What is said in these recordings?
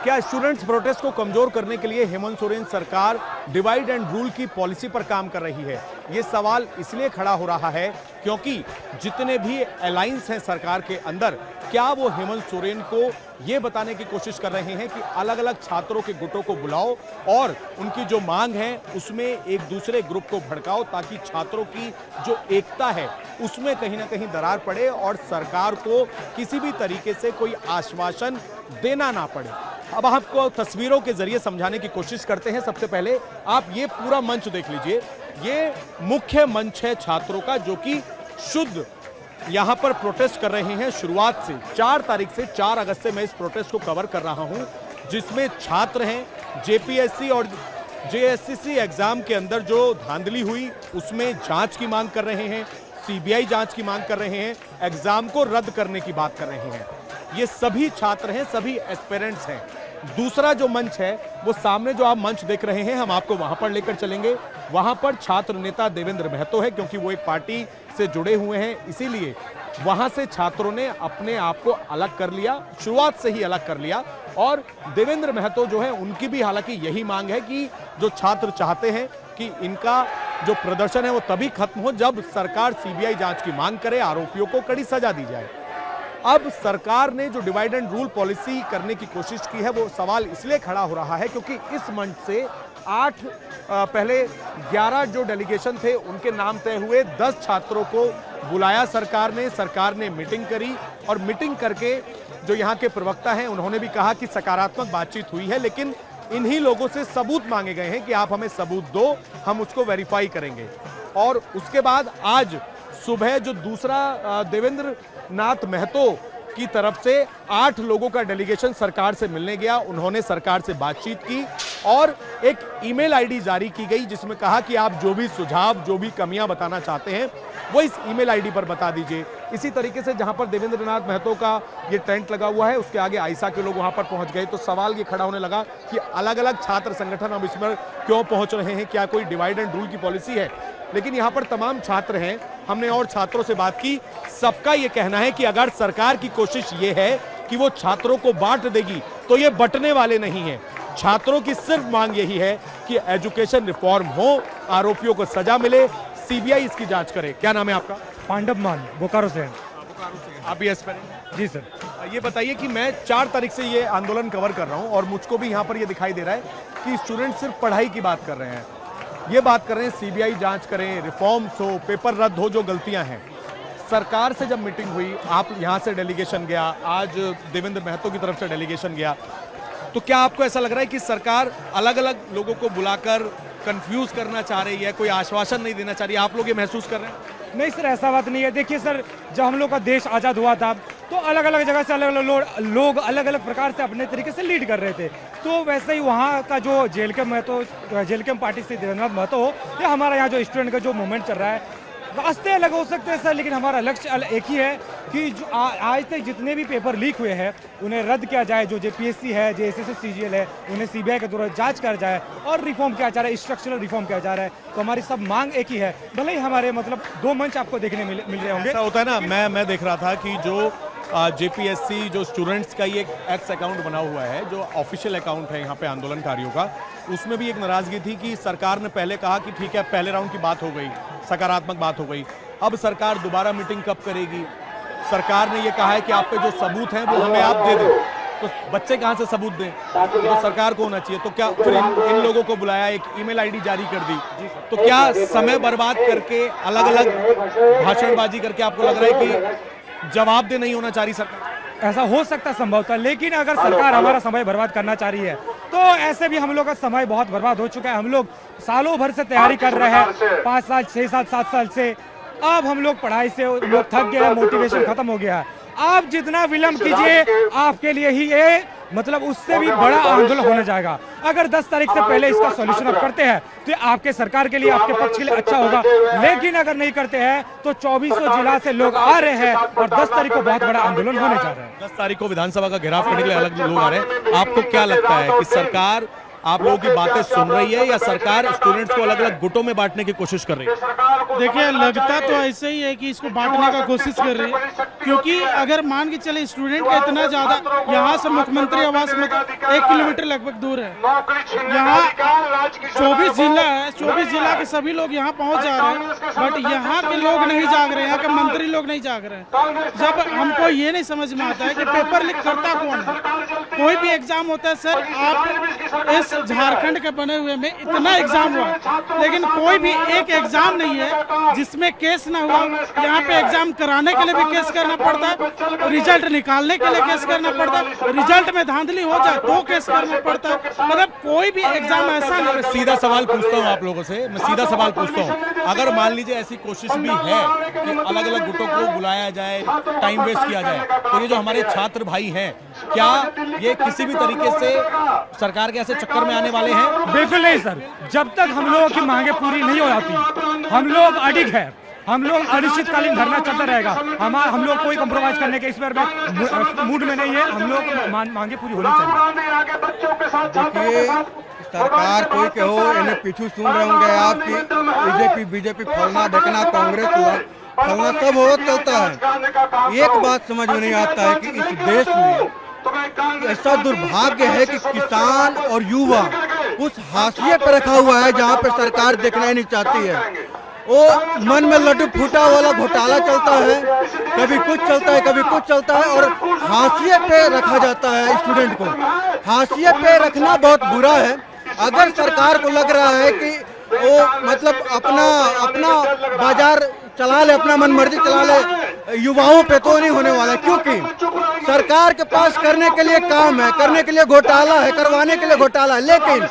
क्या students protest को कमजोर करने के लिए हेमंत सोरेन सरकार डिवाइड एंड रूल की पॉलिसी पर काम कर रही है? ये सवाल इसलिए खड़ा हो रहा है क्योंकि जितने भी अलायंस हैं सरकार के अंदर, क्या वो हेमंत सोरेन को ये बताने की कोशिश कर रहे हैं कि अलग अलग छात्रों के गुटों को बुलाओ और उनकी जो मांग है उसमें एक दूसरे ग्रुप को भड़काओ ताकि छात्रों की जो एकता है उसमें कहीं ना कहीं दरार पड़े और सरकार को किसी भी तरीके से कोई आश्वासन देना ना पड़े। अब आपको तस्वीरों के जरिए समझाने की कोशिश करते हैं। सबसे पहले आप ये पूरा मंच देख लीजिए। ये मुख्य मंच है छात्रों का जो कि शुद्ध यहां पर प्रोटेस्ट कर रहे हैं। शुरुआत से 4 तारीख से 4 अगस्त से मैं इस प्रोटेस्ट को कवर कर रहा हूं, जिसमें छात्र हैं। जेपीएससी और जेएससीसी एग्जाम के अंदर जो धांधली हुई उसमें जांच की मांग कर रहे हैं, सीबीआई जांच की मांग कर रहे हैं, एग्जाम को रद्द करने की बात कर रहे हैं। ये सभी छात्र हैं, सभी एस्पिरेंट्स हैं। दूसरा जो मंच है वो सामने जो आप मंच देख रहे हैं, हम आपको वहां पर लेकर चलेंगे। वहां पर छात्र नेता देवेंद्र महतो है, क्योंकि वो एक पार्टी से जुड़े हुए हैं, इसीलिए वहां से छात्रों ने अपने आप को अलग कर लिया, शुरुआत से ही अलग कर लिया। और देवेंद्र महतो जो है उनकी भी हालांकि यही मांग है कि जो छात्र चाहते हैं कि इनका जो प्रदर्शन है वो तभी खत्म हो जब सरकार सीबीआई जांच की मांग करे, आरोपियों को कड़ी सजा दी जाए। अब सरकार ने जो डिवाइड एंड रूल पॉलिसी करने की कोशिश की है वो सवाल इसलिए खड़ा हो रहा है क्योंकि इस मंच से 8 पहले 11 जो डेलीगेशन थे उनके नाम तय हुए। 10 छात्रों को बुलाया सरकार ने मीटिंग करी और मीटिंग करके जो यहाँ के प्रवक्ता हैं उन्होंने भी कहा कि सकारात्मक बातचीत हुई है, लेकिन इन्हीं लोगों से सबूत मांगे गए हैं कि आप हमें सबूत दो, हम उसको वेरीफाई करेंगे। और उसके बाद आज सुबह जो दूसरा देवेंद्र नाथ महतो की तरफ से 8 लोगों का डेलीगेशन सरकार से मिलने गया। उन्होंने सरकार से बातचीत की और एक ईमेल आईडी जारी की गई जिसमें कहा कि आप जो भी सुझाव, जो भी कमियां बताना चाहते हैं वो इस ईमेल आईडी पर बता दीजिए। इसी तरीके से जहां पर देवेंद्र नाथ महतो का ये टेंट लगा हुआ है उसके आगे आईसा के लोग वहां पर पहुंच गए, तो सवाल ये खड़ा होने लगा कि अलग अलग छात्र संगठन अब इसमें क्यों पहुंच रहे हैं, क्या कोई डिवाइड एंड रूल की पॉलिसी है? लेकिन यहाँ पर तमाम छात्र हैं, हमने और छात्रों से बात की, सबका ये कहना है कि अगर सरकार की कोशिश ये है कि वो छात्रों को बांट देगी तो ये बंटने वाले नहीं है। छात्रों की सिर्फ मांग यही है कि एजुकेशन रिफॉर्म हो, आरोपियों को सजा मिले, सीबीआई इसकी जांच करे। क्या नाम है आपका? पांडव मान, बोकारो से। आप भी एस्पिरेंट? जी सर। ये बताइए कि मैं 4 तारीख से ये आंदोलन कवर कर रहा हूँ और मुझको भी यहाँ पर ये दिखाई दे रहा है कि स्टूडेंट सिर्फ पढ़ाई की बात कर रहे हैं, ये बात कर रहे हैं सीबीआई जांच करें, रिफॉर्म्स हो, पेपर रद्द हो, जो गलतियां हैं। सरकार से जब मीटिंग हुई, आप यहां से डेलीगेशन गया, आज देवेंद्र महतो की तरफ से डेलीगेशन गया, तो क्या आपको ऐसा लग रहा है कि सरकार अलग अलग लोगों को बुलाकर कंफ्यूज करना चाह रही है, कोई आश्वासन नहीं देना चाह रही है? आप लोग ये महसूस कर रहे हैं? नहीं सर, ऐसा बात नहीं है। देखिए सर, जब हम लोग का देश आज़ाद हुआ था तो अलग अलग जगह से अलग अलग लोग अलग अलग प्रकार से अपने तरीके से लीड कर रहे थे। तो वैसे ही वहाँ का जो जेल पार्टी से देवेंद्र नाथ महतो हो, या हमारा यहाँ जो स्टूडेंट का जो मूवमेंट चल रहा है, रास्ते अलग हो सकते हैं सर, लेकिन हमारा लक्ष्य एक ही है कि जो आज तक जितने भी पेपर लीक हुए हैं उन्हें रद्द किया जाए। जो जेपीएससी है, जेएसएससी सीजीएल है, उन्हें सीबीआई के द्वारा जांच किया जाए और रिफॉर्म किया जा रहा है, स्ट्रक्चरल रिफॉर्म किया जा रहा है। तो हमारी सब मांग एक ही है। भले ही हमारे मतलब 2 मंच आपको देखने मिल रहे होंगे। ऐसा होता है ना, मैं देख रहा था कि जो जेपीएससी जो स्टूडेंट्स का ये एक एक्स अकाउंट बना हुआ है, जो ऑफिशियल अकाउंट है यहाँ पे आंदोलनकारियों का, उसमें भी एक नाराजगी थी कि सरकार ने पहले कहा कि ठीक है पहले राउंड की बात हो गई, सकारात्मक बात हो गई, अब सरकार दोबारा मीटिंग कब करेगी? सरकार ने ये कहा है कि आप पे जो सबूत हैं वो हमें आप दे दें। तो बच्चे कहाँ से सबूत दें? तो सरकार को होना चाहिए। तो क्या फिर इन लोगों को बुलाया, एक ईमेल आईडी जारी कर दी, तो क्या समय बर्बाद करके अलग अलग भाषणबाजी करके आपको लग रहा है कि जवाब दे नहीं होना चाह रही सरकार? ऐसा हो सकता संभवतः, लेकिन अगर सरकार हमारा समय बर्बाद करना चाह रही है तो ऐसे भी हम लोग का समय बहुत बर्बाद हो चुका है। हम लोग सालों भर से तैयारी कर रहे हैं, 5 साल 6 साल 7 साल से। अब हम लोग पढ़ाई से लोग थक गए हैं, मोटिवेशन खत्म हो गया है। आप जितना विलंब कीजिए आपके लिए ही ये मतलब उससे भी बड़ा आंदोलन होने जाएगा। अगर 10 तारीख से पहले इसका सॉल्यूशन आप करते हैं तो आपके सरकार के लिए, आपके पक्ष के लिए अच्छा होगा। लेकिन अगर नहीं करते हैं तो 2400 जिला से लोग आ रहे हैं और 10 तारीख को बहुत बड़ा आंदोलन होने जा रहा है। 10 तारीख को विधानसभा का घेराव करने के लिए अलग लोग आ रहे हैं। आपको क्या लगता है कि सरकार आप लोगों की बातें सुन रही है या सरकार स्टूडेंट्स को अलग अलग गुटों में बांटने की कोशिश कर रही है? देखिए, लगता तो ऐसे ही है कि इसको बांटने का कोशिश कर रही है, क्योंकि अगर मान के चले स्टूडेंट का इतना ज्यादा, यहाँ से मुख्यमंत्री आवास में 1 किलोमीटर लगभग दूर है, यहाँ 24 जिला है, 24 जिला के सभी लोग यहाँ पहुँच जा रहे हैं, बट यहाँ के लोग नहीं जाग रहे, यहाँ के मंत्री लोग नहीं जाग रहे हैं। जब हमको ये नहीं समझ में आता है कि पेपर लीक करता कौन है। कोई भी एग्जाम होता है सर, आप इस झारखंड के बने हुए में इतना एग्जाम हुआ, लेकिन कोई भी एक एग्जाम नहीं है जिसमें केस ना हुआ। यहाँ पे एग्जाम कराने के लिए भी केस करना पड़ता है, रिजल्ट निकालने के लिए केस करना पड़ता है, रिजल्ट में धांधली हो जाए तो केस करना पड़ता है। मतलब कोई भी एग्जाम ऐसा नहीं। सीधा सवाल पूछता हूँ आप लोगों से, मैं सीधा सवाल पूछता हूँ, अगर मान लीजिए ऐसी कोशिश भी है कि अलग अलग गुटों को बुलाया जाए, टाइम वेस्ट किया जाए, तो ये जो हमारे छात्र भाई हैं, क्या ये किसी भी तरीके से सरकार के ऐसे चक्कर में आने वाले हैं? बिल्कुल नहीं सर, जब तक हम लोगों की मांगे पूरी नहीं हो जाती, हम लोग अडिग है, हम लोग अनिश्चितकालीन धरना चलता रहेगा। हम लोग कोई कॉम्प्रोमाइज करने के इस बार मूड में नहीं है, हम लोग मांगे पूरी होनी चाहिए। देखिए, सरकार कोई के हो, इन्हें पीछू सुन रहे होंगे आपकी बीजेपी फलना ढकना, कांग्रेस फलना सब हो चलता है। एक बात समझ में नहीं आता है कि इस देश में ऐसा दुर्भाग्य है कि किसान और युवा उस हाशिए पर रखा हुआ है जहाँ पे सरकार देखना ही नहीं चाहती है। वो मन में लड्डू फूटा वाला घोटाला चलता है, कभी कुछ चलता है कभी कुछ चलता है, और हाशिए पे रखा जाता है स्टूडेंट को। हाशिए पे रखना बहुत बुरा है। अगर सरकार को लग रहा है कि वो मतलब अपना बाजार चला ले, अपना मनमर्जी चला ले, युवाओं पे तो नहीं होने वाला, क्योंकि सरकार के पास करने के लिए काम है, करने के लिए घोटाला है, करवाने के लिए घोटाला है, लेकिन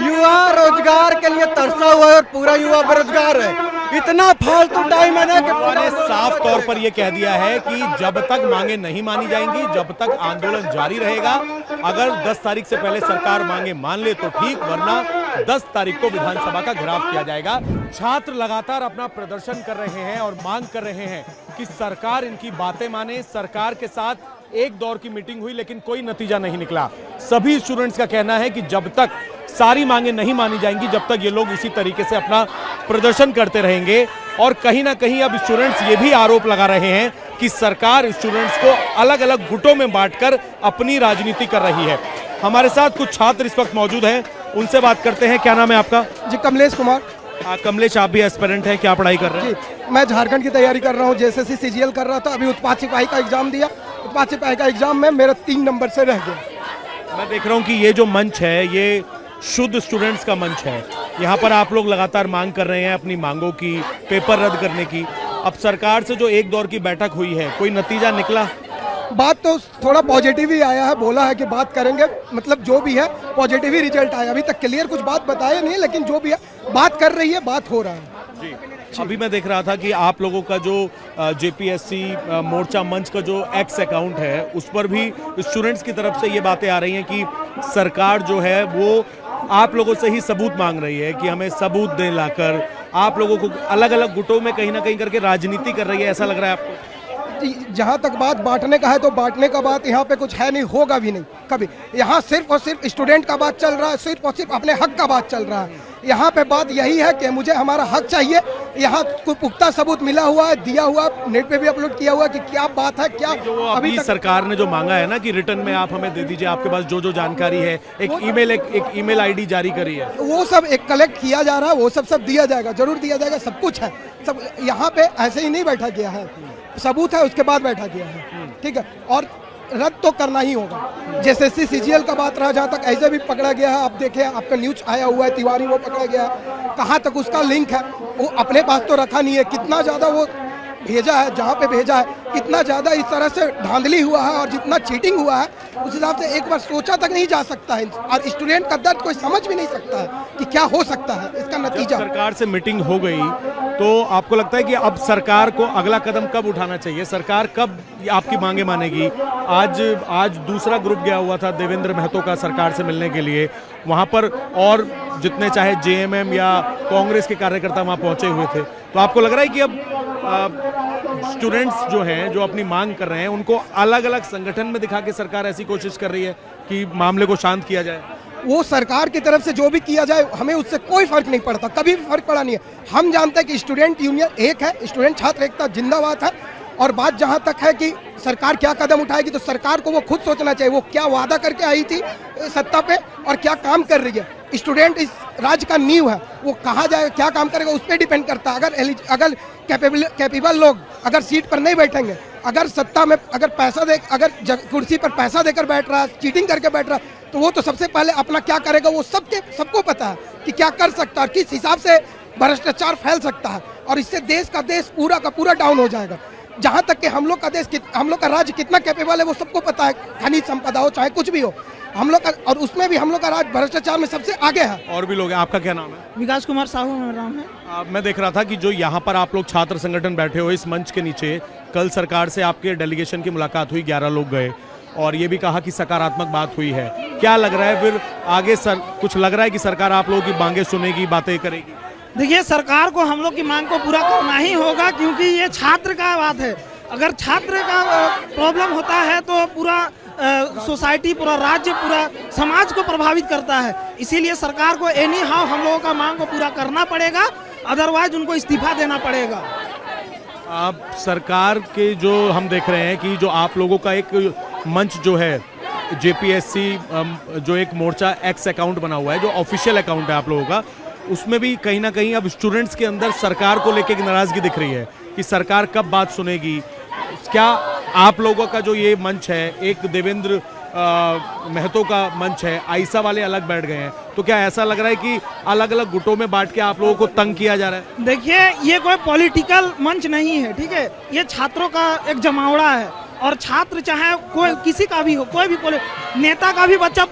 युवा रोजगार के लिए तरसा हुआ है और पूरा युवा बेरोजगार है। इतना फालतू टाइम है ना कि उन्होंने साफ तौर पर यह कह दिया है कि जब तक मांगे नहीं मानी जाएंगी, जब तक आंदोलन जारी रहेगा। अगर 10 तारीख से पहले सरकार मांगे मान ले तो ठीक, वरना 10 तारीख को विधानसभा का घेराव किया जाएगा। छात्र लगातार अपना प्रदर्शन कर रहे हैं और मांग कर रहे हैं कि सरकार इनकी बातें माने। सरकार के साथ एक दौर की मीटिंग हुई लेकिन कोई नतीजा नहीं निकला। सभी स्टूडेंट्स का कहना है कि जब तक सारी मांगे नहीं मानी जाएंगी, जब तक ये लोग इसी तरीके से अपना प्रदर्शन करते रहेंगे। और कहीं ना कहीं अब स्टूडेंट्स ये भी आरोप लगा रहे हैं कि सरकार स्टूडेंट्स को अलग अलग गुटों में बांटकर अपनी राजनीति कर रही है। हमारे साथ कुछ छात्र इस वक्त मौजूद हैं, उनसे बात करते हैं। क्या नाम है आपका? जी, कमलेश कुमार। कमलेश, आप भी एस्पिरेंट हैं, क्या पढ़ाई कर रहे हैं? जी, मैं झारखंड की तैयारी कर रहा हूँ, जेएसएससी सीजीएल कर रहा था, अभी उत्पाद सिपाही का एग्जाम दिया। उत्पाद सिपाही का एग्जाम में मेरा 3 नंबर से रह गया। मैं देख रहा हूँ कि ये जो मंच है ये शुद्ध स्टूडेंट्स का मंच है। यहाँ पर आप लोग लगातार मांग कर रहे हैं अपनी मांगों की, पेपर रद्द करने की। अब सरकार से जो एक दौर की बैठक हुई है, कोई नतीजा निकला? बात तो थोड़ा पॉजिटिव ही आया है, बोला है कि बात करेंगे, मतलब जो भी है पॉजिटिव ही रिजल्ट आया। अभी तक क्लियर कुछ बात बताया नहीं, लेकिन जो भी है बात कर रही है, बात हो रहा है। जी, अभी मैं देख रहा था कि आप लोगों का जो जेपीएससी मोर्चा मंच का जो एक्स अकाउंट है, उस पर भी स्टूडेंट्स की तरफ से ये बातें आ रही हैं कि सरकार जो है वो आप लोगों से ही सबूत मांग रही है कि हमें सबूत दें लाकर। आप लोगों को अलग अलग गुटों में कहीं ना कहीं करके राजनीति कर रही है, ऐसा लग रहा है आपको? जहाँ तक बात बांटने का है तो बांटने का बात यहाँ पे कुछ है नहीं, होगा भी नहीं कभी। यहाँ सिर्फ और सिर्फ स्टूडेंट का बात चल रहा है, सिर्फ और सिर्फ अपने हक का बात चल रहा है। यहाँ पे बात यही है कि मुझे हमारा हक चाहिए। यहाँ कोई पुख्ता सबूत मिला हुआ है, दिया हुआ, नेट पे भी अपलोड किया हुआ कि क्या बात है, क्या जो अभी सरकार ने जो मांगा है ना कि रिटर्न में आप हमें दे दीजिए, आपके पास जो जो जानकारी है, एक ईमेल आईडी जारी करी है, वो सब एक कलेक्ट किया जा रहा है, वो सब दिया जाएगा, जरूर दिया जाएगा, सब कुछ है। सब यहाँ पे ऐसे ही नहीं बैठा गया है, सबूत है उसके बाद बैठा गया है, ठीक है। और रद्द तो करना ही होगा। जेएसएससी सीजीएल का बात रहा, जहाँ तक ऐसे भी पकड़ा गया है, आप देखें आपका न्यूज आया हुआ है, तिवारी वो पकड़ा गया, कहाँ तक उसका लिंक है वो अपने पास तो रखा नहीं है। कितना ज़्यादा वो भेजा है, जहाँ पे भेजा है, कितना ज़्यादा इस तरह से धांधली हुआ है और जितना चीटिंग हुआ है, उस हिसाब से एक बार सोचा तक नहीं जा सकता है। और स्टूडेंट का दर्द कोई समझ भी नहीं सकता है कि क्या हो सकता है इसका नतीजा। सरकार से मीटिंग हो गई तो आपको लगता है कि अब सरकार को अगला कदम कब उठाना चाहिए? सरकार कब आपकी मांगे मानेगी? आज दूसरा ग्रुप गया हुआ था देवेंद्र महतो का सरकार से मिलने के लिए, वहां पर और जितने चाहे जेएमएम या कांग्रेस के कार्यकर्ता वहां पहुंचे हुए थे। तो आपको लग रहा है कि अब स्टूडेंट्स जो हैं, जो अपनी मांग कर रहे हैं, उनको अलग अलग संगठन में दिखा के सरकार ऐसी कोशिश कर रही है कि मामले को शांत किया जाए? वो सरकार की तरफ से जो भी किया जाए हमें उससे कोई फर्क नहीं पड़ता, कभी भी फर्क पड़ा नहीं है। हम जानते हैं कि स्टूडेंट यूनियन एक है, स्टूडेंट छात्र एकता जिंदाबाद है। और बात जहां तक है कि सरकार क्या कदम उठाएगी, तो सरकार को वो खुद सोचना चाहिए वो क्या वादा करके आई थी सत्ता पे और क्या काम कर रही है। स्टूडेंट इस राज्य का नींव है, वो कहाँ जाएगा क्या काम करेगा उस पर डिपेंड करता है। अगर कैपेबल लोग अगर सीट पर नहीं बैठेंगे, अगर सत्ता में अगर पैसा दे, अगर कुर्सी पर पैसा देकर बैठ रहा, चीटिंग करके बैठ रहा, तो वो तो सबसे पहले अपना क्या करेगा वो सबको पता है कि क्या कर सकता है, किस हिसाब से भ्रष्टाचार फैल सकता है। और इससे देश पूरा का पूरा डाउन हो जाएगा। जहाँ तक कि हम लोग का राज्य कितना कैपेबल है वो सबको पता है, खनिज संपदा हो चाहे कुछ भी हो हम लोग का, और उसमें भी हम लोग का राज्य भ्रष्टाचार में सबसे आगे है। और भी लोग हैं, आपका क्या नाम है? विकास कुमार साहू मेरा नाम है। मैं देख रहा था कि जो यहाँ पर आप लोग छात्र संगठन बैठे हो इस मंच के नीचे, कल सरकार से आपके डेलीगेशन की मुलाकात हुई, 11 लोग गए और ये भी कहा कि सकारात्मक बात हुई है। क्या लग रहा है फिर आगे कुछ लग रहा है कि सरकार आप लोगों की मांगे सुनेगी, बातें करेगी? देखिए, सरकार को हम लोग की मांग को पूरा करना ही होगा, क्योंकि ये छात्र का बात है। अगर छात्र का प्रॉब्लम होता है तो पूरा सोसाइटी, पूरा राज्य, पूरा समाज को प्रभावित करता है। इसीलिए सरकार को एनी हाउ हम लोगों का मांग को पूरा करना पड़ेगा, अदरवाइज उनको इस्तीफा देना पड़ेगा। आप सरकार के जो हम देख रहे हैं कि जो आप लोगों का एक मंच जो है जेपीएससी, जो एक मोर्चा एक्स अकाउंट बना हुआ है, जो ऑफिशियल अकाउंट है आप लोगों का, उसमें भी कहीं ना कहीं अब स्टूडेंट्स के अंदर सरकार को लेकर नाराजगी दिख रही है कि सरकार कब बात सुनेगी। क्या आप लोगों का जो ये मंच है, एक देवेंद्र महतो का मंच है, आयशा वाले अलग बैठ गए हैं, तो क्या ऐसा लग रहा है कि अलग अलग गुटों में बांट के आप लोगों को तंग किया जा रहा है? देखिए, ये कोई पॉलिटिकल मंच नहीं है, ठीक है। ये छात्रों का एक जमावड़ा है और छात्र चाहे कोई किसी का भी हो, कोई भी नेता का भी बच्चा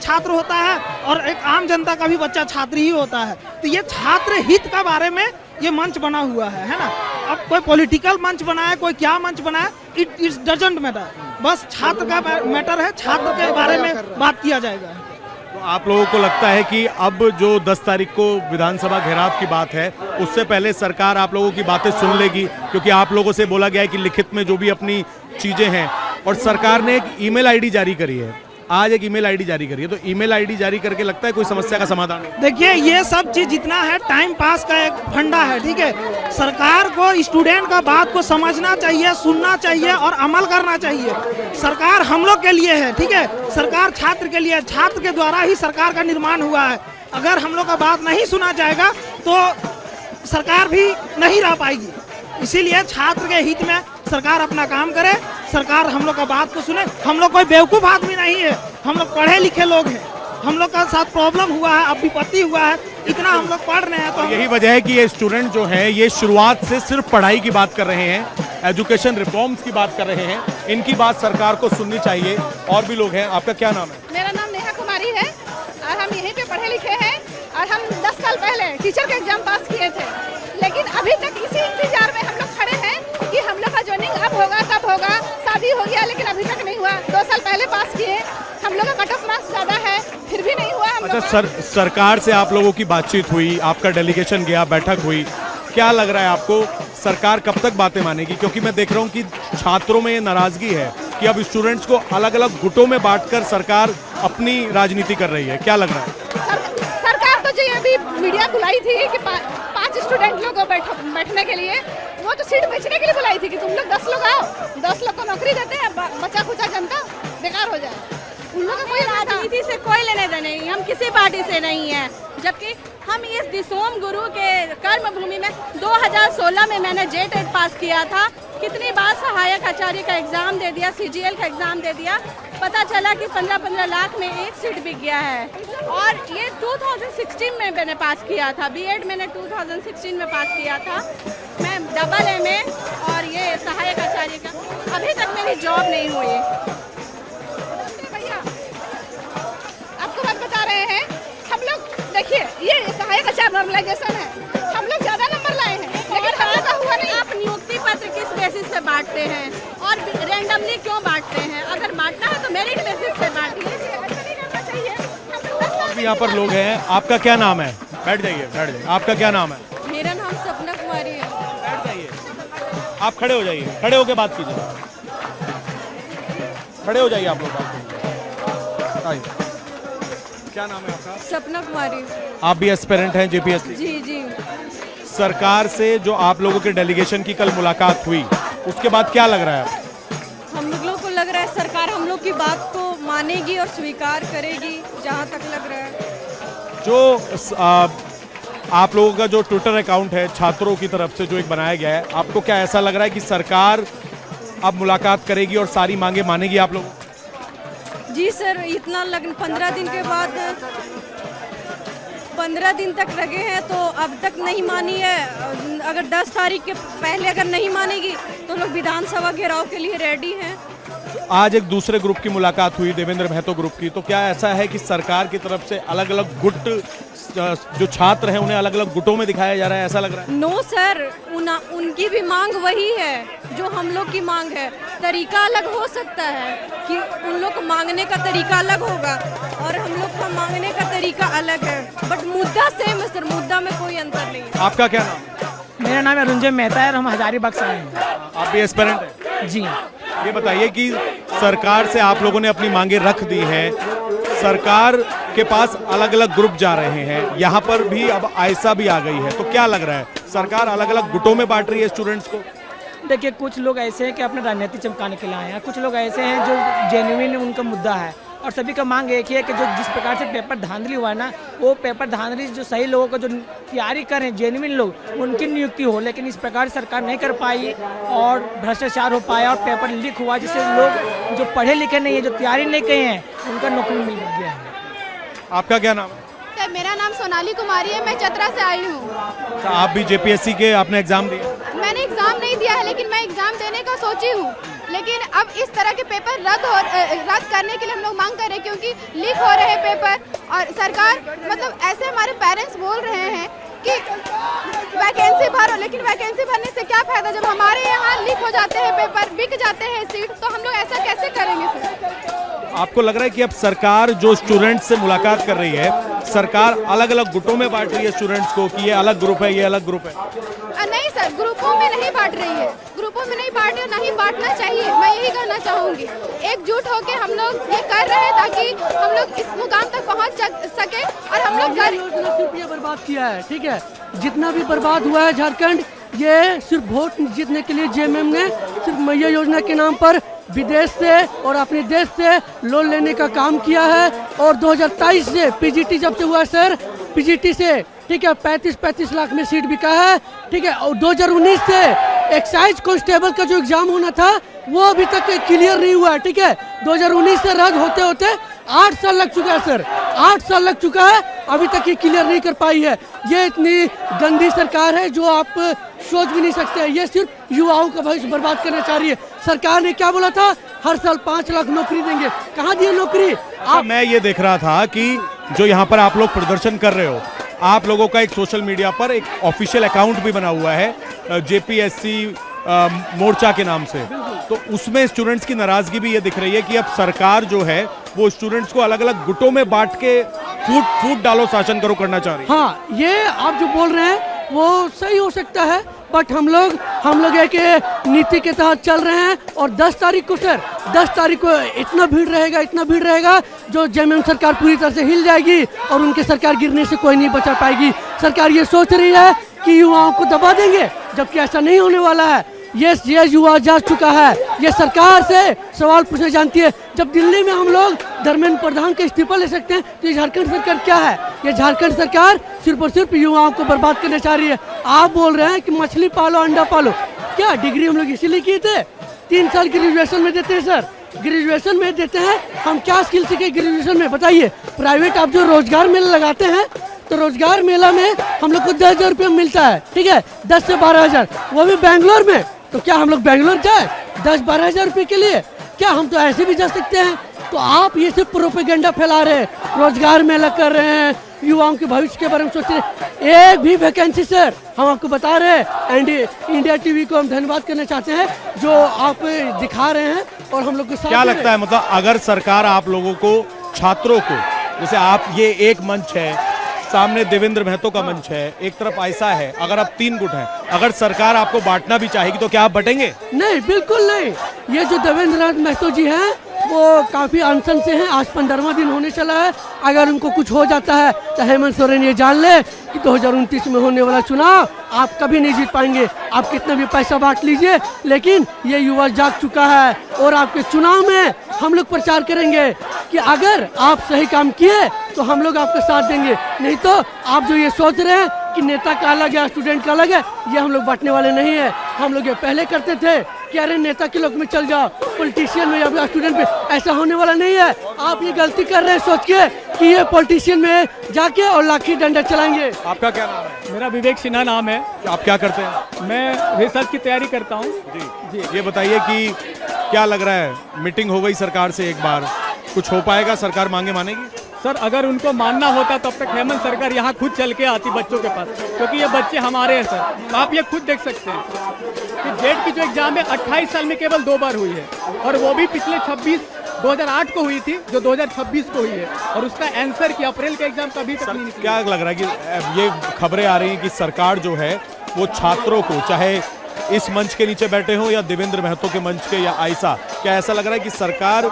छात्र होता है और एक आम जनता का भी बच्चा छात्र ही होता है। तो ये छात्र हित का बारे में ये मंच बना हुआ है ना। अब कोई पॉलिटिकल मंच बनाए, कोई क्या मंच बनाए, इट डजंट मैटर। बस छात्र का मैटर है, छात्र के बारे में बात किया जाएगा। तो आप लोगों को लगता है कि अब जो 10 तारीख को विधानसभा घेराव की बात है, उससे पहले सरकार आप लोगों की बातें सुन लेगी? क्योंकि आप लोगों से बोला गया है कि लिखित में जो भी अपनी चीजें हैं, और सरकार ने एक ईमेल आईडी जारी करी है, आज एक ईमेल आईडी जारी करी है, तो ईमेल आईडी जारी करके लगता है कोई समस्या का समाधान है? देखिए, ये सब चीज जितना है टाइम पास का एक फंडा है, ठीक है। सरकार को स्टूडेंट का बात को समझना चाहिए, सुनना चाहिए और अमल करना चाहिए। सरकार हम लोग के लिए है, ठीक है। सरकार छात्र के लिए, छात्र के द्वारा ही सरकार का निर्माण हुआ है। अगर हम लोग का बात नहीं सुना जाएगा तो सरकार भी नहीं रह पाएगी। इसीलिए छात्र के हित में सरकार अपना काम करे, सरकार हम लोग का बात को सुने। हम लोग कोई बेवकूफ आदमी नहीं है, हम लोग पढ़े लिखे लोग हैं। हम लोग का साथ प्रॉब्लम हुआ है, अब विपत्ति हुआ है, इतना हम लोग पढ़ रहे हैं। तो यही वजह है कि ये स्टूडेंट जो है ये शुरुआत से सिर्फ पढ़ाई की बात कर रहे हैं, एजुकेशन रिफॉर्म्स की बात कर रहे हैं। इनकी बात सरकार को सुननी चाहिए। और भी लोग हैं, आपका क्या नाम है? मेरा नाम नेहा कुमारी है और हम यहीं पे पढ़े लिखे हैं और हम 10 साल पहले टीचर के एग्जाम पास किए थे, लेकिन अभी तक इसी इंतजार में हम लोग खड़े हैं कि हम लोग का ज्वाइनिंग अब होगा तब होगा। शादी हो गया लेकिन अभी तक नहीं हुआ। 2 साल पहले पास किए, हम लोग का कट ऑफ मार्क्स ज्यादा है, फिर भी नहीं हुआ। अच्छा, सरकार से आप लोगों की बातचीत हुई, आपका डेलीगेशन गया, बैठक हुई, क्या लग रहा है आपको सरकार कब तक बातें मानेगी? क्योंकि मैं देख रहा हूँ कि छात्रों में ये नाराजगी है कि अब स्टूडेंट्स को अलग अलग गुटों में बांटकर सरकार अपनी राजनीति कर रही है। क्या लग रहा है? सरकार तो जो अभी मीडिया बुलाई थी कि 5 स्टूडेंट लोग बैठने के लिए, वो तो सीट बेचने के लिए बुलाई थी कि तुम लोग 10 लोग आओ, 10 लोग को नौकरी देते हैं, बचा खुचा जनता बेकार हो जाए। उन लोगों को कोई राजनीति से कोई लेने देने नहीं, हम किसी पार्टी से नहीं है। जबकि हम इस दिसोम गुरु के कर्म भूमि में 2016 में मैंने JTET पास किया था। कितनी बार सहायक आचार्य का एग्जाम दे दिया, CGL का एग्जाम दे दिया, पता चला कि 15-15 लाख में एक सीट बिक गया है। और ये 2016 में मैंने पास किया था, B.Ed मैंने 2016 में पास किया था। मैं AA और ये सहायक आचार्य का अभी तक मेरी जॉब नहीं हुई। आपको बात बता रहे हैं, हम लोग देखिए ये सहायक आचार्य नॉर्मलाइजेशन है, हम लोग ज्यादा नंबर लाए हैं लेकिन हम लोग का हुआ नहीं। आप नियुक्ति पत्र किस बेसिस पे बांटते हैं और रेंडमली क्यों बांटते हैं? अगर बांटना है तो मेरिट बेसिस पे बांटिए। अभी यहाँ पर लोग हैं, आपका क्या नाम है? बैठ जाइए। आपका क्या नाम है? मेरा नाम सपना कुमारी है। बैठ जाइए। आप खड़े हो जाइए, खड़े होकर बात कीजिए। खड़े हो जाइए आप लोग, बात कीजिए। क्या नाम है आपका? सपना कुमारी। आप भी एस्पिरेंट हैं जेपीएससी? जी जी। सरकार से जो आप लोगों के डेलीगेशन की कल मुलाकात हुई, उसके बाद क्या लग रहा है? हम लोगों को लग रहा है सरकार हम लोग की बात को मानेगी और स्वीकार करेगी, जहाँ तक लग रहा है। जो आप लोगों का जो ट्विटर अकाउंट है छात्रों की तरफ से जो एक बनाया गया है, आपको क्या ऐसा लग रहा है कि सरकार अब मुलाकात करेगी और सारी मांगे मानेगी आप लोगों? जी सर, इतना 15 दिन के बाद 15 दिन तक लगे हैं तो अब तक नहीं मानी है। अगर 10 तारीख के पहले अगर नहीं मानेगी तो लोग विधानसभा घेराव के लिए रेडी हैं। आज एक दूसरे ग्रुप की मुलाकात हुई, देवेंद्र महतो ग्रुप की, तो क्या ऐसा है कि सरकार की तरफ से अलग अलग गुट, जो छात्र हैं उन्हें अलग अलग गुटों में दिखाया जा रहा है, ऐसा लग रहा है? नो सर, उनकी भी मांग वही है जो हम लोग की मांग है। तरीका अलग हो सकता है कि उन लोग को मांगने का तरीका अलग होगा और हम लोग का मांगने का तरीका अलग है, बट मुद्दा सेम है सर, मुद्दा में कोई अंतर नहीं है। आपका क्या नाम? मेरा नाम है रुंजय मेहता है और हम हजारीबाग से आए हैं। आप भी एस्पिरेंट हैं? जी। ये बताइए कि सरकार से आप लोगों ने अपनी मांगे रख दी हैं, सरकार के पास अलग अलग ग्रुप जा रहे हैं, यहाँ पर भी अब आयसा भी आ गई है, तो क्या लग रहा है सरकार अलग अलग गुटों में बांट रही है स्टूडेंट्स को? देखिए, कुछ लोग ऐसे हैं कि अपने राजनीति चमकाने के लिए आए हैं, कुछ लोग ऐसे हैं जो जेन्युइन उनका मुद्दा है और सभी का मांग एक ही है कि जो जिस प्रकार से पेपर धांधली हुआ है ना, वो पेपर धांधली जो सही लोगों को जो तैयारी कर रहे हैं जेन्युइन लोग, उनकी नियुक्ति हो, लेकिन इस प्रकार सरकार नहीं कर पाई और भ्रष्टाचार हो पाया और पेपर लीक हुआ, जिससे लोग जो पढ़े लिखे नहीं है, जो तैयारी नहीं किए हैं, उनका नौकरी मिल गया है। आपका क्या नाम है? सर मेरा नाम सोनाली कुमारी है, मैं चतरा से आई हूँ। तो आप भी जेपीएससी के आपने एग्जाम दिए? मैंने एग्जाम नहीं दिया है, लेकिन मैं एग्जाम देने का सोची हूँ। लेकिन अब इस तरह के पेपर रद्द करने के लिए हम लोग मांग कर रहे हैं, क्योंकि लीक हो रहे हैं पेपर और सरकार मतलब ऐसे हमारे पेरेंट्स बोल रहे हैं कि वैकेंसी भरो, लेकिन वैकेंसी भरने से क्या फायदा जब हमारे यहाँ लीक हो जाते हैं पेपर, बिक जाते हैं सीट, तो हम लोग ऐसा कैसे करेंगे सर? आपको लग रहा है कि अब सरकार जो स्टूडेंट्स से मुलाकात कर रही है, सरकार अलग अलग गुटों में बांट रही है स्टूडेंट्स को कि ये अलग ग्रुप है, ये अलग ग्रुप है? नहीं सर, ग्रुपों में नहीं बांट रही है, ग्रुपों में नहीं बांट रही, नहीं बांटना चाहिए। मैं यही कहना चाहूँगी, एकजुट होके हम लोग ये कर रहे हैं ताकि हम लोग इस मुकाम तक पहुँच सके और हम लोग सिर्फ ये बर्बाद किया है, ठीक है, जितना भी बर्बाद हुआ है झारखंड, ये सिर्फ वोट जीतने के लिए जेएमएम ने सिर्फ मैया योजना के नाम पर विदेश से और अपने देश से लोन लेने का काम किया है। और 2023 से पीजीटी जब से हुआ सर, पीजीटी से ठीक है 35 लाख में सीट बिका है, ठीक है। और 2019 से एक्साइज कांस्टेबल का जो एग्जाम होना था वो अभी तक क्लियर नहीं हुआ है, ठीक है। 2019 से रद्द होते होते 8 साल लग चुका है सर, 8 साल लग चुका है, अभी तक ये क्लियर नहीं कर पाई है। ये इतनी गंदी सरकार है जो आप सोच भी नहीं सकते। ये सिर्फ युवाओं का भविष्य बर्बाद करना चाह रही है। सरकार ने क्या बोला था, हर साल 5 लाख नौकरी देंगे, कहाँ दिए नौकरी? आप मैं ये देख रहा था कि जो यहाँ पर आप लोग प्रदर्शन कर रहे हो, आप लोगों का एक सोशल मीडिया पर एक ऑफिशियल अकाउंट भी बना हुआ है जेपीएससी मोर्चा के नाम से, तो उसमें स्टूडेंट्स की नाराजगी भी ये दिख रही है कि अब सरकार जो है वो स्टूडेंट्स को अलग अलग गुटों में बांट के फूट डालो शासन करो करना चाह रही है। हाँ, ये आप जो बोल रहे हैं वो सही हो सकता है, बट हम लोग एक नीति के तहत चल रहे हैं। और 10 तारीख को सर, 10 तारीख को इतना भीड़ रहेगा जो जेएमएम सरकार पूरी तरह से हिल जाएगी और उनके सरकार गिरने से कोई नहीं बचा पाएगी। सरकार ये सोच रही है कि युवाओं को दबा देंगे, जबकि ऐसा नहीं होने वाला है। ये युवा जा चुका है, ये सरकार से सवाल पूछना जानती है। जब दिल्ली में हम लोग धर्मेंद्र प्रधान का इस्तीफा ले सकते हैं, तो ये झारखंड सरकार क्या है? ये झारखंड सरकार सिर्फ और सिर्फ युवाओं को बर्बाद करना चाह रही है। आप बोल रहे हैं कि मछली पालो अंडा पालो, क्या डिग्री हम लोग इसीलिए किए थे? 3 साल ग्रेजुएशन में देते हैं सर, ग्रेजुएशन में देते हैं, हम क्या स्किल सीखे ग्रेजुएशन में बताइए? प्राइवेट आप जो रोजगार मेला लगाते हैं, तो रोजगार मेला में हम लोग को 10,000 रुपये मिलता है, ठीक है, 10 से 12,000, वो भी बैंगलोर में। तो क्या हम लोग बैंगलोर जाए 10-12 रुपये के लिए? क्या हम तो ऐसे भी जा सकते हैं? तो आप ये सिर्फ प्रोपेगेंडा फैला रहे हैं, रोजगार मेला कर रहे हैं, युवाओं के भविष्य के बारे में सोच रहे हैं। एक भी वैकेंसी सर, हम आपको बता रहे हैं, इंडिया टीवी को हम धन्यवाद करना चाहते हैं जो आप दिखा रहे हैं और हम लोग को साथ। क्या लगता है, मतलब अगर सरकार आप लोगों को, छात्रों को, जैसे आप ये एक मंच है, सामने देवेंद्र महतो का मंच है, एक तरफ ऐसा है, अगर आप 3 गुट हैं, अगर सरकार आपको बांटना भी चाहेगी तो क्या आप बटेंगे? नहीं, बिल्कुल नहीं। ये जो देवेंद्र महतो जी हैं वो काफ़ी अनशन से हैं। आज 15वां दिन होने चला है। अगर उनको कुछ हो जाता है तो हेमंत सोरेन ये जान ले कि 2029 में होने वाला चुनाव आप कभी नहीं जीत पाएंगे। आप कितना भी पैसा बांट लीजिए, लेकिन ये युवा जाग चुका है और आपके चुनाव में हम लोग प्रचार करेंगे कि अगर आप सही काम किए तो हम लोग आपका साथ देंगे। नहीं तो आप जो ये सोच रहे हैं कि नेता का अलग है स्टूडेंट का अलग है, ये हम लोग बांटने वाले नहीं है। हम लोग ये पहले करते थे कि अरे नेता के लोग में चल जाओ, पॉलिटिशियन में या स्टूडेंट में, ऐसा होने वाला नहीं है। आप ये गलती कर रहे हैं सोच के कि ये पॉलिटिशियन में जाके और लाठी डंडा चलाएंगे। आपका क्या नाम है? मेरा विवेक सिन्हा नाम है। आप क्या करते हैं? मैं रिसर्च की तैयारी करता हूँ। जी, ये बताइए कि क्या लग रहा है, मीटिंग हो गई सरकार से एक बार, कुछ हो पाएगा? सरकार मांगे मानेगी? सर अगर उनको मानना होता तो अब तक हेमंत सरकार यहाँ खुद चल के आती बच्चों के पास, क्योंकि ये बच्चे हमारे हैं सर। आप ये खुद देख सकते हैं कि जेट की जो एग्जाम है 28 साल में केवल 2 बार हुई है, और वो भी पिछले 2008 को हुई थी, जो 2026 को हुई है, और उसका आंसर की अप्रैल के एग्जाम कभी तक नहीं निकला। क्या लग रहा है कि ये खबरें आ रही हैं कि सरकार जो है वो छात्रों को, चाहे इस मंच के नीचे बैठे हो या देवेंद्र महतो के मंच के या आयशा, क्या ऐसा लग रहा है कि सरकार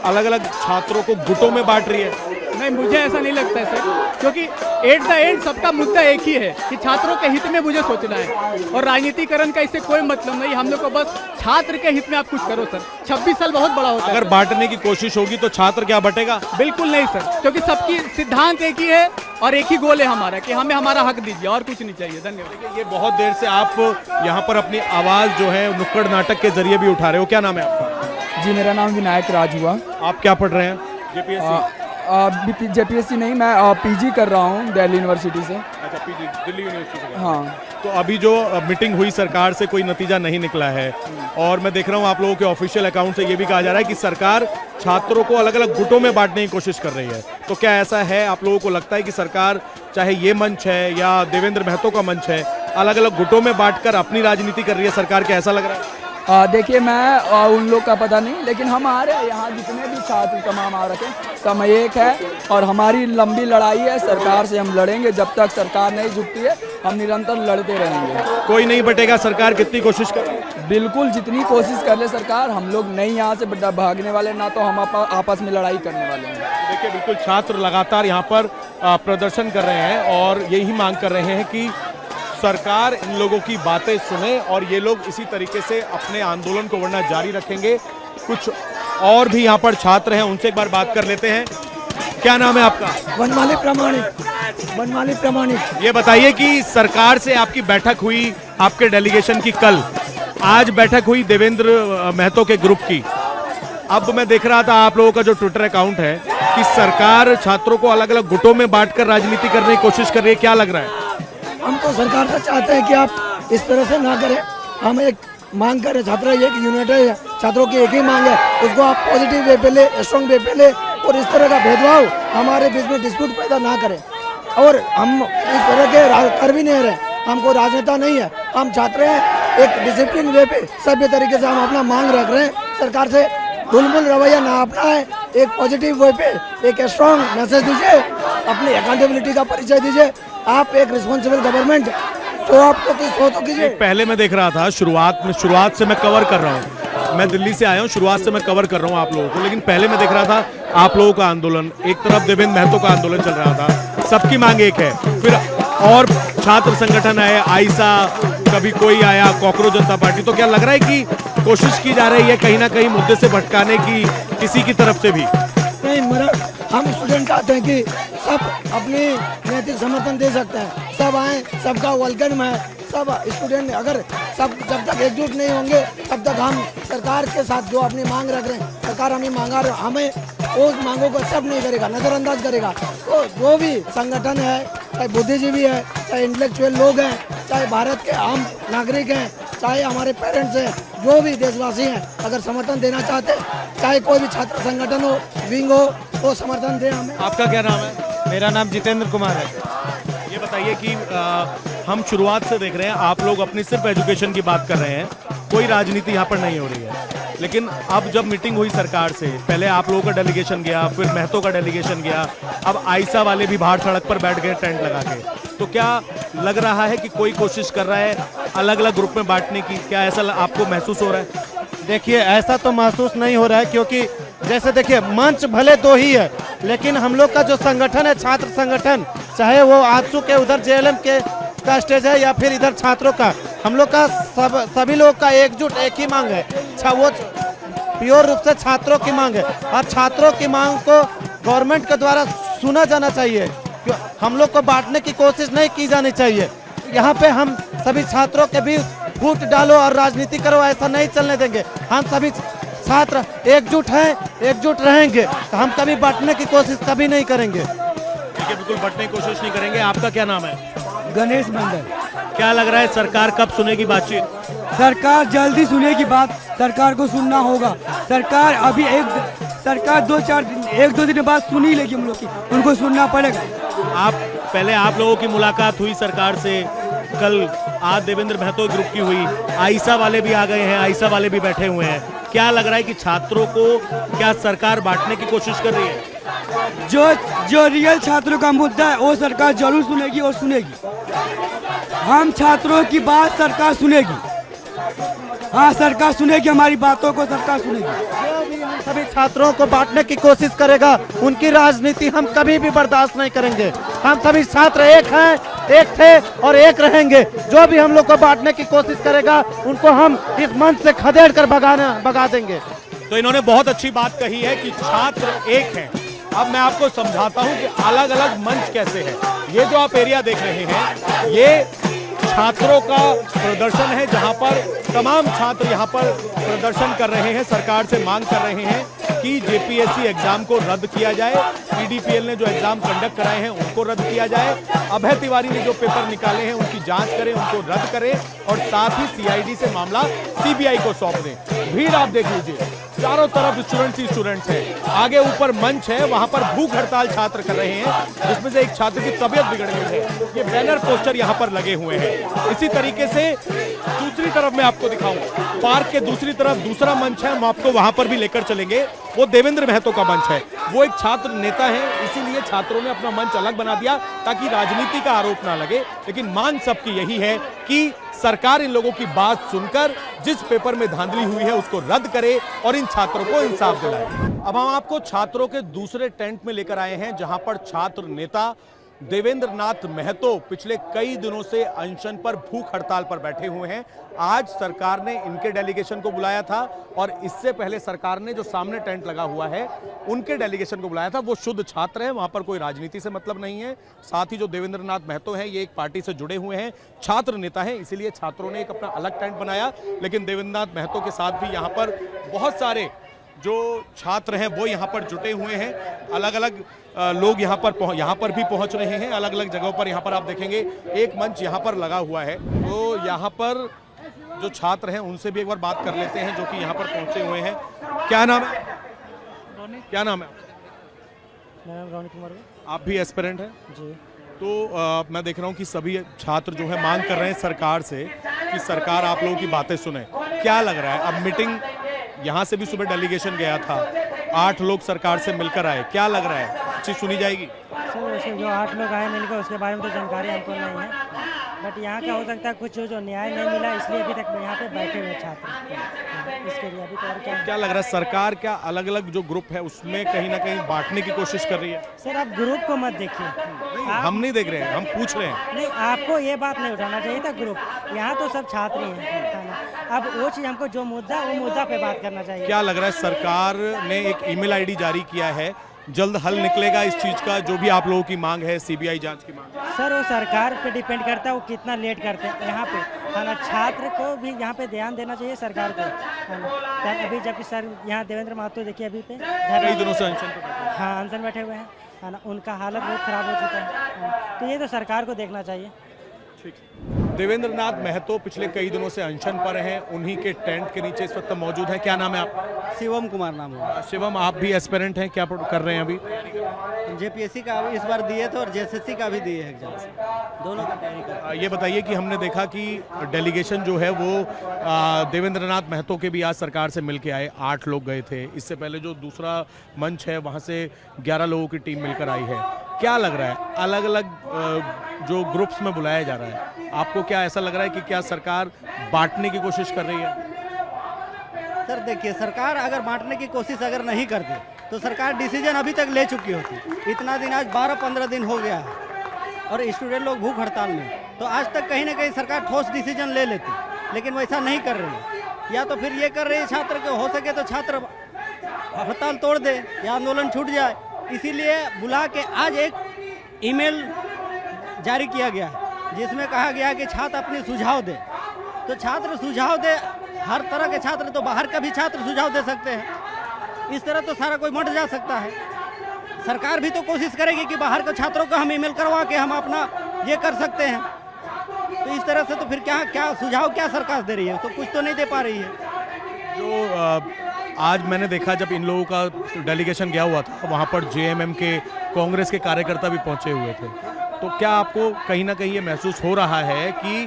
अलग अलग छात्रों को गुटों में बांट रही है? नहीं, मुझे ऐसा नहीं लगता है सर, क्योंकि एट द एंड सबका मुद्दा एक ही है कि छात्रों के हित में मुझे सोचना है, और राजनीतिकरण का इससे कोई मतलब नहीं। हम लोग को बस छात्र के हित में आप कुछ करो सर। 26 साल बहुत बड़ा होता है। अगर बांटने की कोशिश होगी तो छात्र क्या बटेगा? बिल्कुल नहीं सर, क्योंकि सबकी सिद्धांत एक ही है और एक ही गोल है हमारा कि हमें हमारा हक दीजिए, और कुछ नहीं चाहिए। धन्यवाद। ये बहुत देर से आप यहाँ पर अपनी आवाज जो है नुक्कड़ नाटक के जरिए भी उठा रहे हो, क्या नाम है आपका? जी, मेरा नाम विनायक राज हुआ। आप क्या पढ़ रहे हैं? जेपीएससी? जेपीएससी नहीं, मैं पीजी कर रहा हूँ दिल्ली यूनिवर्सिटी से। अच्छा, पीजी दिल्ली यूनिवर्सिटी से। हाँ। तो अभी जो मीटिंग हुई सरकार से कोई नतीजा नहीं निकला है, और मैं देख रहा हूँ आप लोगों के ऑफिशियल अकाउंट से ये भी कहा जा रहा है कि सरकार छात्रों को अलग अलग गुटों में बांटने की कोशिश कर रही है। तो क्या ऐसा है, आप लोगों को लगता है कि सरकार, चाहे ये मंच है या देवेंद्र महतो का मंच है, अलग अलग गुटों में बांटकर अपनी राजनीति कर रही है सरकार? क्या ऐसा लग रहा है? देखिए, मैं उन लोग का पता नहीं, लेकिन हमारे यहाँ जितने भी छात्र तमाम आ रखे समय एक है, और हमारी लंबी लड़ाई है। सरकार से हम लड़ेंगे जब तक सरकार नहीं झुकती है, हम निरंतर लड़ते रहेंगे। कोई नहीं बटेगा? सरकार कितनी कोशिश कर रही है? बिल्कुल, जितनी कोशिश कर ले सरकार, हम लोग नहीं यहाँ से भागने वाले, ना तो हम आपस में लड़ाई करने वाले हैं। देखिए, बिल्कुल छात्र लगातार यहाँ पर प्रदर्शन कर रहे हैं और यही मांग कर रहे हैं कि सरकार इन लोगों की बातें सुने, और ये लोग इसी तरीके से अपने आंदोलन को वरना जारी रखेंगे। कुछ और भी यहाँ पर छात्र हैं, उनसे एक बार बात कर लेते हैं। क्या नाम है आपका? वनमाली प्रामाणिक। वनमाली प्रामाणिक। ये बताइए कि सरकार से आपकी बैठक हुई, आपके डेलीगेशन की कल, आज बैठक हुई देवेंद्र महतो के ग्रुप की। अब मैं देख रहा था आप लोगों का जो ट्विटर अकाउंट है कि सरकार छात्रों को अलग अलग गुटों में बांटकर राजनीति करने की कोशिश कर रही है, क्या लग रहा है? हम तो सरकार से चाहते हैं कि आप इस तरह से ना करें। हम एक मांग करें, छात्र एक यूनिट है, छात्रों की एक ही मांग है, उसको आप पॉजिटिव वे पे ले, स्ट्रॉन्ग वे पे ले, और इस तरह का भेदभाव हमारे बीच में डिस्प्यूट पैदा ना करें। और हम इस तरह के कर भी नहीं रहे, हमको राजनेता नहीं है, हम छात्र हैं। एक डिसिप्लिन वे पे सभ्य तरीके से हम अपना मांग रख रहे हैं। सरकार से बुलबुल रवैया ना अपना है, एक पॉजिटिव वे पे एक स्ट्रॉन्ग मैसेज दीजिए, अपनी अकाउंटेबिलिटी का परिचय दीजिए। आप एक रिस्पॉन्सिबल गवर्नमेंट तो कीजिए। पहले मैं देख रहा था शुरुआत से मैं कवर कर रहा हूँ, मैं दिल्ली से आया हूँ, शुरुआत से मैं कवर कर रहा हूँ आप लोगों को, लेकिन पहले मैं देख रहा था आप लोगों का आंदोलन, एक तरफ देवेंद्र महतो का आंदोलन चल रहा था, सबकी मांग एक है, फिर और छात्र संगठन आए, आयशा, कभी कोई आया, कॉकरोच जनता पार्टी। तो क्या लग रहा है कि कोशिश की जा रही है कहीं ना कहीं मुद्दे से भटकाने की किसी की तरफ से भी? नहीं, हम स्टूडेंट चाहते हैं कि सब अपनी नैतिक समर्थन दे सकते हैं, सब आए, सबका वेलकम है, सब स्टूडेंट। अगर सब जब तक एकजुट नहीं होंगे तब तक हम सरकार के साथ जो अपनी मांग रख रहे हैं, सरकार हमें हमें उस मांगों को एक्सेप्ट नहीं करेगा, नज़रअंदाज करेगा। तो जो भी संगठन है, चाहे बुद्धिजीवी है, चाहे इंटेलेक्चुअल लोग हैं, चाहे भारत के आम नागरिक हैं, चाहे हमारे पेरेंट्स हैं, जो भी देशवासी हैं, अगर समर्थन देना चाहते हैं, चाहे कोई भी छात्र संगठन हो, विंग हो, तो समर्थन दें हमें। आपका क्या नाम है? मेरा नाम जितेंद्र कुमार है। ये बताइए कि हम शुरुआत से देख रहे हैं आप लोग अपनी सिर्फ एजुकेशन की बात कर रहे हैं, कोई राजनीति यहाँ पर नहीं हो रही है, लेकिन अब जब मीटिंग हुई सरकार से, पहले आप लोगों का डेलीगेशन गया, फिर महतो का डेलीगेशन गया, अब आयशा वाले भी बाहर सड़क पर बैठ गए टेंट लगा के, तो क्या लग रहा है कि कोई कोशिश कर रहा है अलग अलग ग्रुप में बांटने की? क्या ऐसा आपको महसूस हो रहा है? देखिए, ऐसा तो महसूस नहीं हो रहा है, क्योंकि जैसे देखिए मंच भले दो ही है, लेकिन हम लोग का जो संगठन है छात्र संगठन, चाहे वो आजसू के उधर जेएलएम के का स्टेज है या फिर इधर छात्रों का, हम लोग का सभी लोग का एकजुट एक ही मांग है, वो प्योर रूप से छात्रों की मांग है और छात्रों की मांग को गवर्नमेंट के द्वारा सुना जाना चाहिए। हम लोग को बांटने की कोशिश नहीं की जानी चाहिए। यहाँ पे हम सभी छात्रों के भी फूट डालो और राजनीति करो, ऐसा नहीं चलने देंगे। हम सभी छात्र एकजुट हैं, एकजुट रहेंगे, तो हम कभी बांटने की कोशिश कभी नहीं करेंगे। देखिए बिल्कुल बांटने की कोशिश नहीं करेंगे। आपका क्या नाम है? गणेश मंडल। क्या लग रहा है सरकार कब सुनेगी बातचीत? सरकार जल्दी सुनेगी बात, सरकार को सुनना होगा। सरकार अभी सरकार 1-2 दिन बाद सुन ही लेगी हम लोग की, उनको सुनना पड़ेगा। आप लोगों की मुलाकात हुई सरकार से, कल आज देवेंद्र महतो ग्रुप की हुई, आईसा वाले भी आ गए हैं, आईसा वाले भी बैठे हुए हैं। क्या लग रहा है कि छात्रों को क्या सरकार बांटने की कोशिश कर रही है? जो रियल छात्रों का मुद्दा है वो सरकार जरूर सुनेगी और सुनेगी। हम छात्रों की बात सरकार सुनेगी, हाँ सरकार सुनेगी, हमारी बातों को सरकार सुनेगी। सभी छात्रों को बांटने की कोशिश करेगा, उनकी राजनीति हम कभी भी बर्दाश्त नहीं करेंगे। हम सभी छात्र एक हैं, एक थे और एक रहेंगे। जो भी हम लोग को बांटने की कोशिश करेगा उनको हम इस मंच से खदेड़ कर भगा देंगे। तो इन्होंने बहुत अच्छी बात कही है कि छात्र एक हैं। अब मैं आपको समझाता हूं कि अलग अलग मंच कैसे है। ये जो आप एरिया देख रहे हैं, ये छात्रों का प्रदर्शन है, जहां पर तमाम छात्र यहां पर प्रदर्शन कर रहे हैं, सरकार से मांग कर रहे हैं कि जेपीएससी एग्जाम को रद्द किया जाए, पीडीपीएल ने जो एग्जाम कंडक्ट कराए हैं उनको रद्द किया जाए, अभय तिवारी ने जो पेपर निकाले हैं उनकी जांच करें, उनको रद्द करें और साथ ही सीआईडी से मामला सीबीआई को सौंप दें। भीड़ आप देख लीजिए, चारों तरफ स्टूडेंट्स ही स्टूडेंट्स हैं। आगे ऊपर मंच है, वहां पर भूख हड़ताल छात्र कर रहे हैं, जिसमें से एक छात्र की तबीयत बिगड़ गई है। ये बैनर पोस्टर यहां पर लगे हुए हैं। इसी तरीके से दूसरी तरफ मैं आपको दिखाऊं, पार्क के दूसरी तरफ दूसरा मंच है, हम आपको वहां पर भी लेकर चलेंगे। वो देवेंद्र महतो का मंच है, वो एक छात्र नेता है, इसीलिए छात्रों ने अपना मंच अलग बना दिया ताकि राजनीति का आरोप ना लगे। लेकिन मांग सबकी यही है कि सरकार इन लोगों की बात सुनकर जिस पेपर में धांधली हुई है उसको रद्द करे और इन छात्रों को इंसाफ दिलाए। अब हम आपको छात्रों के दूसरे टेंट में लेकर आए हैं, जहां पर छात्र नेता देवेंद्र नाथ महतो पिछले कई दिनों से अनशन पर, भूख हड़ताल पर बैठे हुए हैं। आज सरकार ने इनके डेलीगेशन को बुलाया था और इससे पहले सरकार ने जो सामने टेंट लगा हुआ है उनके डेलीगेशन को बुलाया था। वो शुद्ध छात्र हैं, वहां पर कोई राजनीति से मतलब नहीं है। साथ ही जो देवेंद्र नाथ महतो हैं ये एक पार्टी से जुड़े हुए हैं, छात्र नेता हैं, इसीलिए छात्रों ने एक अपना अलग टेंट बनाया। लेकिन देवेंद्र नाथ महतो के साथ भी यहाँ पर बहुत सारे जो छात्र हैं वो यहाँ पर जुटे हुए हैं। अलग अलग लोग यहाँ पर भी पहुँच रहे हैं, अलग अलग जगहों पर। यहाँ पर आप देखेंगे एक मंच यहाँ पर लगा हुआ है, तो यहाँ पर जो छात्र हैं उनसे भी एक बार बात कर लेते हैं जो कि यहाँ पर पहुँचे हुए हैं। क्या नाम है? क्या नाम है? मेरा नाम रोनित कुमार। आप भी एस्पिरेंट हैं जी। तो मैं देख रहा हूँ कि सभी छात्र जो है मांग कर रहे हैं सरकार से कि सरकार आप लोगों की बातें सुने। क्या लग रहा है? अब मीटिंग यहाँ से भी सुबह डेलीगेशन गया था, 8 लोग सरकार से मिलकर आए, क्या लग रहा है चीज सुनी जाएगी? सर वैसे जो 8 लोग आए मिलकर उसके बारे में तो जानकारी हमको नहीं है, बट यहाँ क्या हो सकता है कुछ जो न्याय नहीं मिला इसलिए अभी तक यहाँ पे बैठे हुए छात्र, इसके लिए अभी तो और क्या लग रहा है सरकार क्या अलग अलग जो ग्रुप है उसमें कहीं ना कहीं बांटने की कोशिश कर रही है? सर आप ग्रुप को मत देखिए, हम नहीं देख रहे हैं, हम पूछ रहे हैं। नहीं, आपको ये बात नहीं उठाना चाहिए था ग्रुप, यहाँ तो सब छात्र ही हैं। अब वो चीज़ हमको जो मुद्दा वो मुद्दा पे बात करना चाहिए। क्या लग रहा है सरकार ने एक ईमेल आईडी जारी किया है, जल्द हल निकलेगा इस चीज का जो भी आप लोगों की मांग है, सीबीआई जांच की मांग? सर वो सरकार पे डिपेंड करता है वो कितना लेट करते हैं। यहाँ पे है ना, छात्र को भी यहाँ पे ध्यान देना चाहिए सरकार को, है ना। अभी जबकि सर यहाँ देवेंद्र महतो देखिए अभी पे कई दिनों से अनशन पे, हाँ अनशन बैठे हुए हैं, है ना, उनका हालत बहुत खराब हो चुका है, तो ये तो सरकार को देखना चाहिए। ठीक। देवेंद्र नाथ महतो पिछले कई दिनों से अनशन पर हैं, उन्हीं के टेंट के नीचे इस वक्त मौजूद हैं। क्या नाम है आपका? शिवम कुमार नाम है। शिवम, आप भी एस्पिरेंट हैं, क्या कर रहे हैं अभी? जेपीएससी का इस बार दिए थे और जेएसएससी का भी दिए हैं एग्जाम, दोनों की तैयारी कर। ये बताइए कि हमने देखा कि डेलीगेशन जो है वो देवेंद्र नाथ महतो के भी आज सरकार से मिलके आए, 8 लोग गए थे। इससे पहले जो दूसरा मंच है वहाँ से 11 लोगों की टीम मिलकर आई है। क्या लग रहा है अलग अलग जो ग्रुप्स में बुलाया जा रहा है, आपको क्या ऐसा लग रहा है कि क्या सरकार बांटने की कोशिश कर रही है? सर देखिए, सरकार अगर बांटने की कोशिश अगर नहीं करती तो सरकार डिसीजन अभी तक ले चुकी होती। इतना दिन, आज 12-15 दिन हो गया है और स्टूडेंट लोग भूख हड़ताल में, तो आज तक कहीं ना कहीं सरकार ठोस डिसीजन ले लेती, लेकिन वैसा नहीं कर रही है। या तो फिर ये कर रही है छात्र के, हो सके तो छात्र हड़ताल तोड़ दे या आंदोलन छूट जाए। इसीलिए बुला के आज एक ईमेल जारी किया गया है जिसमें कहा गया है कि छात्र अपने सुझाव दे। तो छात्र सुझाव दे, हर तरह के छात्र, तो बाहर का भी छात्र सुझाव दे सकते हैं। इस तरह तो सारा कोई मट जा सकता है। सरकार भी तो कोशिश करेगी कि बाहर के छात्रों को हम ईमेल करवा के हम अपना ये कर सकते हैं। तो इस तरह से तो फिर क्या सुझाव क्या सरकार दे रही है, तो कुछ तो नहीं दे पा रही है। जो आज मैंने देखा जब इन लोगों का डेलीगेशन गया हुआ था, वहाँ पर जेएमएम के, कांग्रेस के कार्यकर्ता भी पहुँचे हुए थे, तो क्या आपको कहीं ना कहीं ये महसूस हो रहा है कि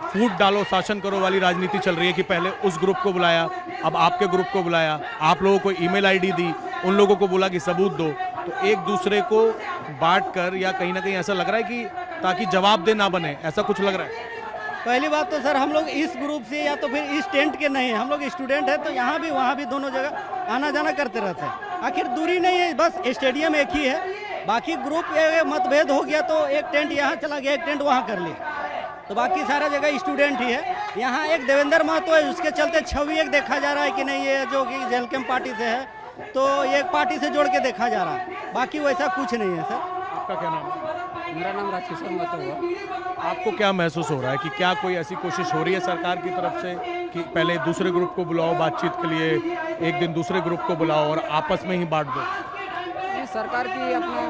फूट डालो शासन करो वाली राजनीति चल रही है कि पहले उस ग्रुप को बुलाया, अब आपके ग्रुप को बुलाया, आप लोगों को ईमेल आईडी दी, उन लोगों को बोला कि सबूत दो, तो एक दूसरे को बांट कर, या कहीं ना कहीं ऐसा लग रहा है कि ताकि जवाबदेह ना बने, ऐसा कुछ लग रहा है? पहली बात तो सर, हम लोग इस ग्रुप से या तो फिर इस टेंट के नहीं, हम लोग स्टूडेंट हैं, तो यहाँ भी वहाँ भी दोनों जगह आना जाना करते रहते हैं। आखिर दूरी नहीं है, बस स्टेडियम एक ही है। बाकी ग्रुप मतभेद हो गया तो एक टेंट यहाँ चला गया, एक टेंट वहाँ कर लिया, तो बाकी सारा जगह स्टूडेंट ही है। यहाँ एक देवेंद्र महतो है, उसके चलते छवि एक देखा जा रहा है कि नहीं, ये जो कि जेलकेम पार्टी से है तो एक पार्टी से जोड़ के देखा जा रहा है, बाकी वैसा कुछ नहीं है। सर आपका क्या नाम है? मेरा नाम राजकिशोर महतो हुआ। आपको क्या महसूस हो रहा है कि क्या कोई ऐसी कोशिश हो रही है सरकार की तरफ से कि पहले दूसरे ग्रुप को बुलाओ बातचीत के लिए, एक दिन दूसरे ग्रुप को बुलाओ और आपस में ही बांट दो? सरकार की अपना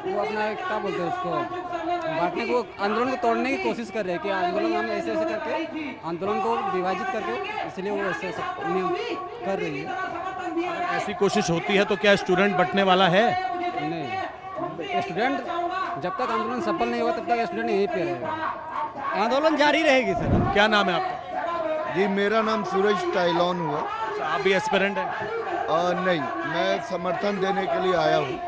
क्या बोलते हैं उसको, बांटने को, आंदोलन को तोड़ने की कोशिश कर रहे हैं कि आंदोलन हम ऐसे करके आंदोलन को विभाजित करके, इसलिए वो ऐसे नियम कर रही है। ऐसी कोशिश होती है तो क्या स्टूडेंट बंटने वाला है? नहीं, स्टूडेंट जब तक आंदोलन सफल नहीं होगा तब तक स्टूडेंट यहीं पे रहेगा, आंदोलन जारी रहेगी। सर क्या नाम है आपका? जी मेरा नाम सूरज टाइलॉन हुआ। आप भी एस्पिरेंट हैं? नहीं, मैं समर्थन देने के लिए आया हूँ।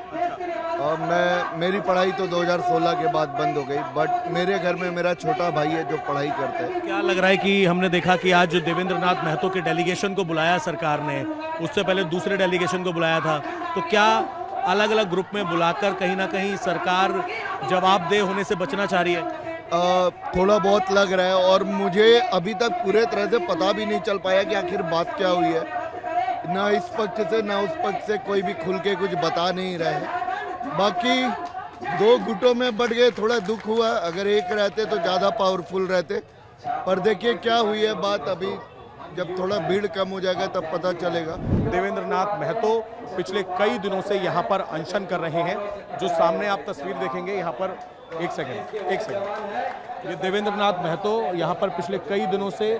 मेरी पढ़ाई तो 2016 के बाद बंद हो गई, बट मेरे घर में मेरा छोटा भाई है जो पढ़ाई करता है। क्या लग रहा है कि हमने देखा कि आज देवेंद्र नाथ महतो के डेलीगेशन को बुलाया सरकार ने, उससे पहले दूसरे डेलीगेशन को बुलाया था, तो क्या अलग अलग ग्रुप में बुलाकर कहीं ना कहीं सरकार जवाबदेह होने से बचना चाह रही है? थोड़ा बहुत लग रहा है, और मुझे अभी तक पूरे तरह से पता भी नहीं चल पाया कि आखिर बात क्या हुई है। ना इस पक्ष से ना उस पक्ष से कोई भी खुल के कुछ बता नहीं रहे हैं। बाकी दो गुटों में बढ़ गए, थोड़ा दुख हुआ। अगर एक रहते तो ज़्यादा पावरफुल रहते, पर देखिए क्या हुई है बात। अभी जब थोड़ा भीड़ कम हो जाएगा तब पता चलेगा। देवेंद्र नाथ महतो पिछले कई दिनों से यहाँ पर अनशन कर रहे हैं। जो सामने आप तस्वीर देखेंगे यहाँ पर, एक सेकंड, ये देवेंद्र नाथ महतो यहाँ पर पिछले कई दिनों से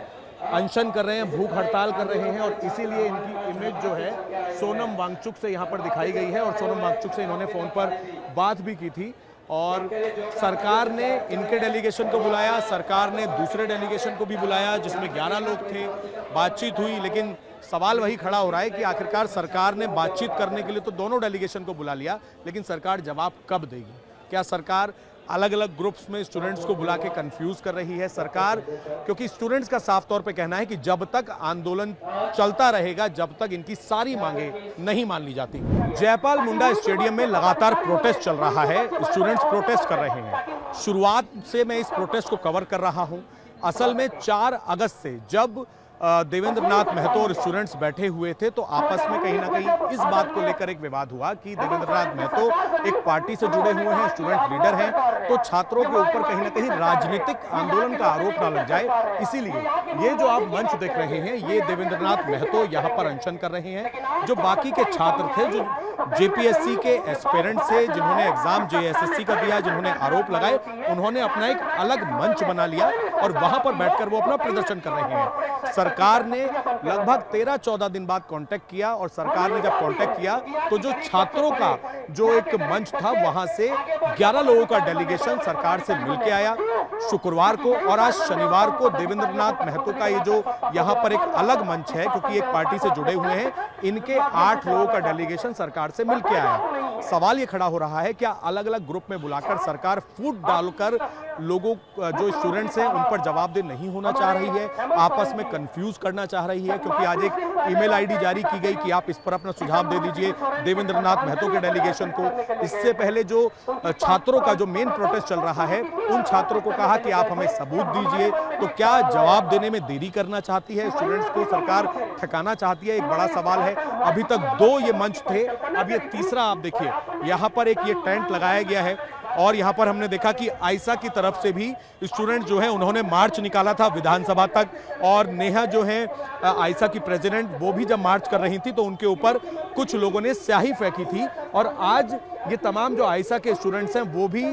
अनशन कर रहे हैं, भूख हड़ताल कर रहे हैं, और इसीलिए इनकी इमेज जो है सोनम वांगचुक से यहाँ पर दिखाई गई है, और सोनम वांगचुक से इन्होंने फ़ोन पर बात भी की थी। और सरकार ने इनके डेलीगेशन को बुलाया, सरकार ने दूसरे डेलीगेशन को भी बुलाया जिसमें 11 लोग थे, बातचीत हुई, लेकिन सवाल वही खड़ा हो रहा है कि आखिरकार सरकार ने बातचीत करने के लिए तो दोनों डेलीगेशन को बुला लिया, लेकिन सरकार जवाब कब देगी? क्या सरकार अलग अलग ग्रुप्स में स्टूडेंट्स को बुला के कंफ्यूज कर रही है सरकार? क्योंकि स्टूडेंट्स का साफ तौर पे कहना है कि जब तक आंदोलन चलता रहेगा, जब तक इनकी सारी मांगे नहीं मान ली जाती। जयपाल मुंडा स्टेडियम में लगातार प्रोटेस्ट चल रहा है, स्टूडेंट्स प्रोटेस्ट कर रहे हैं। शुरुआत से मैं इस प्रोटेस्ट को कवर कर रहा हूं। असल में 4 अगस्त से जब देवेंद्र नाथ महतो और स्टूडेंट्स बैठे हुए थे, तो आपस में कहीं ना कहीं इस बात को लेकर एक विवाद हुआ कि देवेंद्र नाथ महतो एक पार्टी से जुड़े हुए हैं, स्टूडेंट लीडर हैं, तो छात्रों के ऊपर कहीं ना कहीं राजनीतिक आंदोलन का आरोप ना लग जाए। इसीलिए ये जो आप मंच देख रहे हैं, ये देवेंद्र नाथ महतो यहाँ पर अनशन कर रहे हैं। जो बाकी के छात्र थे, जो जेपीएससी के एस्पिरेंट्स थे, जिन्होंने एग्जाम जेएसएससी का दिया, जिन्होंने आरोप लगाए, उन्होंने अपना एक अलग मंच बना लिया और वहां पर बैठकर वो अपना प्रदर्शन कर रहे हैं। सरकार ने लगभग 13-14 दिन बाद कांटेक्ट किया, और सरकार ने जब कांटेक्ट किया तो जो छात्रों का जो एक मंच था, वहां से 11 लोगों का डेलीगेशन सरकार से मिलके आया। शुक्रवार को और आज शनिवार को देवेंद्रनाथ महतो का ये जो यहाँ पर एक अलग मंच है, क्योंकि एक पार्टी से जुड़े हुए हैं, इनके 8 लोगों का डेलीगेशन सरकार से मिलके आया। सवाल ये खड़ा हो रहा है क्या अलग अलग ग्रुप में बुलाकर सरकार फूट डालकर लोगों जो स्टूडेंट्स हैं उन पर जवाबदेह नहीं होना चाह रही है, आपस में कंफ्यूज करना चाह रही है? क्योंकि आज एक ईमेल आईडी जारी की गई कि आप इस पर अपना सुझाव दे दीजिए देवेंद्रनाथ महतो के डेलीगेशन को। इससे पहले जो छात्रों का जो मेन प्रोटेस्ट चल रहा है, उन छात्रों को कहा कि आप हमें सबूत दीजिए। तो क्या जवाब देने में देरी करना चाहती है स्टूडेंट्स को सरकार, ठकाना चाहती है? एक बड़ा सवाल है। अभी तक 2 ये मंच थे, अब ये तीसरा आप देखिए, यहाँ पर एक ये टेंट लगाया गया है और यहाँ पर हमने देखा कि आयसा की तरफ से भी स्टूडेंट जो है उन्होंने मार्च निकाला था विधानसभा तक, और नेहा जो है आयसा की प्रेसिडेंट, वो भी जब मार्च कर रही थी तो उनके ऊपर कुछ लोगों ने स्याही फेंकी थी। और आज ये तमाम जो आयसा के स्टूडेंट्स हैं वो भी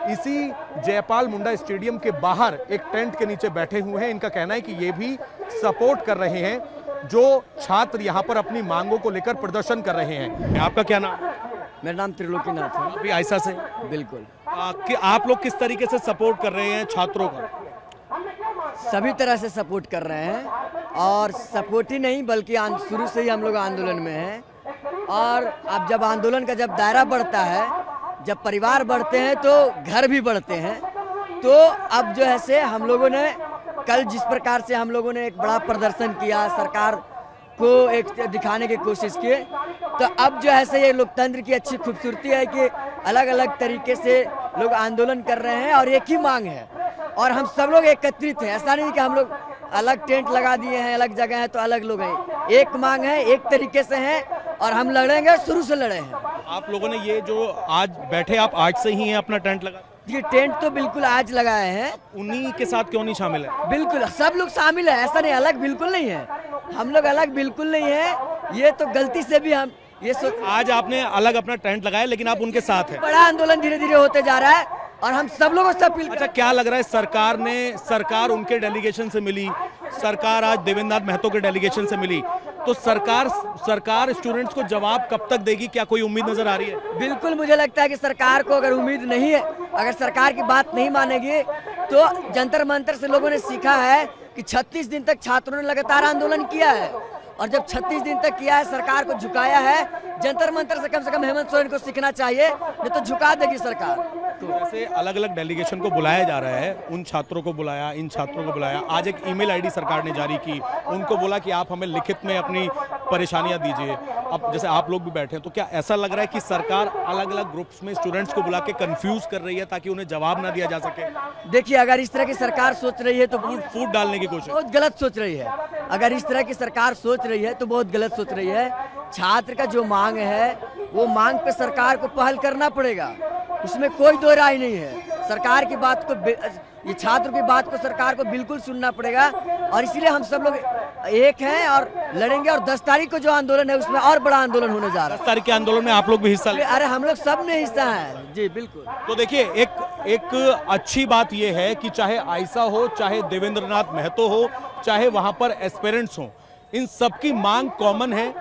इसी जयपाल मुंडा स्टेडियम के बाहर एक टेंट के नीचे बैठे हुए हैं। इनका कहना है कि ये भी सपोर्ट कर रहे हैं जो छात्र यहाँ पर अपनी मांगों को लेकर प्रदर्शन कर रहे हैं। आपका क्या नाम? मेरा नाम त्रिलोकीनाथ है। अभी आयसा से? बिल्कुल। कि आप लोग किस तरीके से सपोर्ट कर रहे हैं छात्रों का? सभी तरह से सपोर्ट कर रहे हैं, और सपोर्ट ही नहीं बल्कि शुरू से ही हम लोग आंदोलन में हैं। और अब जब आंदोलन का जब दायरा बढ़ता है, जब परिवार बढ़ते हैं तो घर भी बढ़ते हैं। तो अब जो है से हम लोगों ने कल जिस प्रकार से हम लोगों ने एक बड़ा प्रदर्शन किया, सरकार को एक दिखाने की कोशिश की, तो अब जो है से ये लोकतंत्र की अच्छी खूबसूरती है कि अलग अलग तरीके से लोग आंदोलन कर रहे हैं और एक ही मांग है, और हम सब लोग एकत्रित हैं। ऐसा नहीं कि हम लोग अलग टेंट लगा दिए हैं, अलग जगह है तो अलग लोग हैं। एक मांग है, एक तरीके से है, और हम लड़ेंगे, शुरू से लड़े हैं। आप लोगों ने ये जो आज बैठे, आप आज से ही हैं अपना टेंट लगा? ये टेंट तो बिल्कुल आज लगाए हैं। उन्हीं के साथ क्यों नहीं शामिल है? बिल्कुल सब लोग शामिल है, ऐसा नहीं, अलग बिल्कुल नहीं है। हम लोग अलग बिल्कुल नहीं है, ये तो गलती से भी हम ये सोच। आज आपने अलग अपना टेंट लगाया लेकिन आप उनके साथ हैं। बड़ा आंदोलन धीरे धीरे होते जा रहा है और हम सब लोगों से अपील। अच्छा, क्या लग रहा है सरकार उनके डेलीगेशन से मिली, सरकार आज देवेंद्रनाथ महतो के डेलीगेशन से मिली, तो सरकार स्टूडेंट्स को जवाब कब तक देगी? क्या कोई उम्मीद नजर आ रही है? बिल्कुल, मुझे लगता है कि सरकार को अगर उम्मीद नहीं है, अगर सरकार की बात नहीं मानेगी, तो जंतर मंतर से लोगों ने सीखा है कि 36 दिन तक छात्रों ने लगातार आंदोलन किया है, और जब 36 दिन तक किया है, सरकार को झुकाया है। जंतर मंतर से कम हेमंत सोरेन को सीखना चाहिए, नहीं तो झुका देगी सरकार। तो जैसे अलग अलग डेलीगेशन को बुलाया जा रहा है, उन छात्रों को बुलाया, इन छात्रों को बुलाया, आज एक ईमेल आईडी सरकार ने जारी की, उनको बोला कि आप हमें लिखित में अपनी परेशानियां दीजिए। अब जैसे आप लोग भी बैठे हैं, तो क्या ऐसा लग रहा है कि सरकार अलग अलग ग्रुप्स में स्टूडेंट्स को बुला के कंफ्यूज कर रही है ताकि उन्हें जवाब ना दिया जा सके? देखिए, अगर इस तरह की सरकार सोच रही है तो फूट डालने की कोशिश बहुत गलत सोच रही है। अगर इस तरह की सरकार सोच रही है तो बहुत गलत सोच रही है। छात्र का जो मांग है, वो मांग पे सरकार को पहल करना पड़ेगा, उसमें कोई दो राय नहीं है। सरकार की बात को, ये छात्र की बात को सरकार को बिल्कुल सुनना पड़ेगा, और इसीलिए हम सब लोग एक हैं और लड़ेंगे। और 10 तारीख को जो आंदोलन है उसमें और बड़ा आंदोलन होने जा रहा है। 10 तारीख के आंदोलन में आप लोग भी हिस्सा लें? अरे हम लोग सब में हिस्सा है जी, बिल्कुल। तो देखिए, एक अच्छी बात यह है कि चाहे आयसा हो, चाहे देवेंद्रनाथ महतो हो, चाहे वहां पर एस्पिरेंट्स हो, इन सबकी मांग कॉमन है।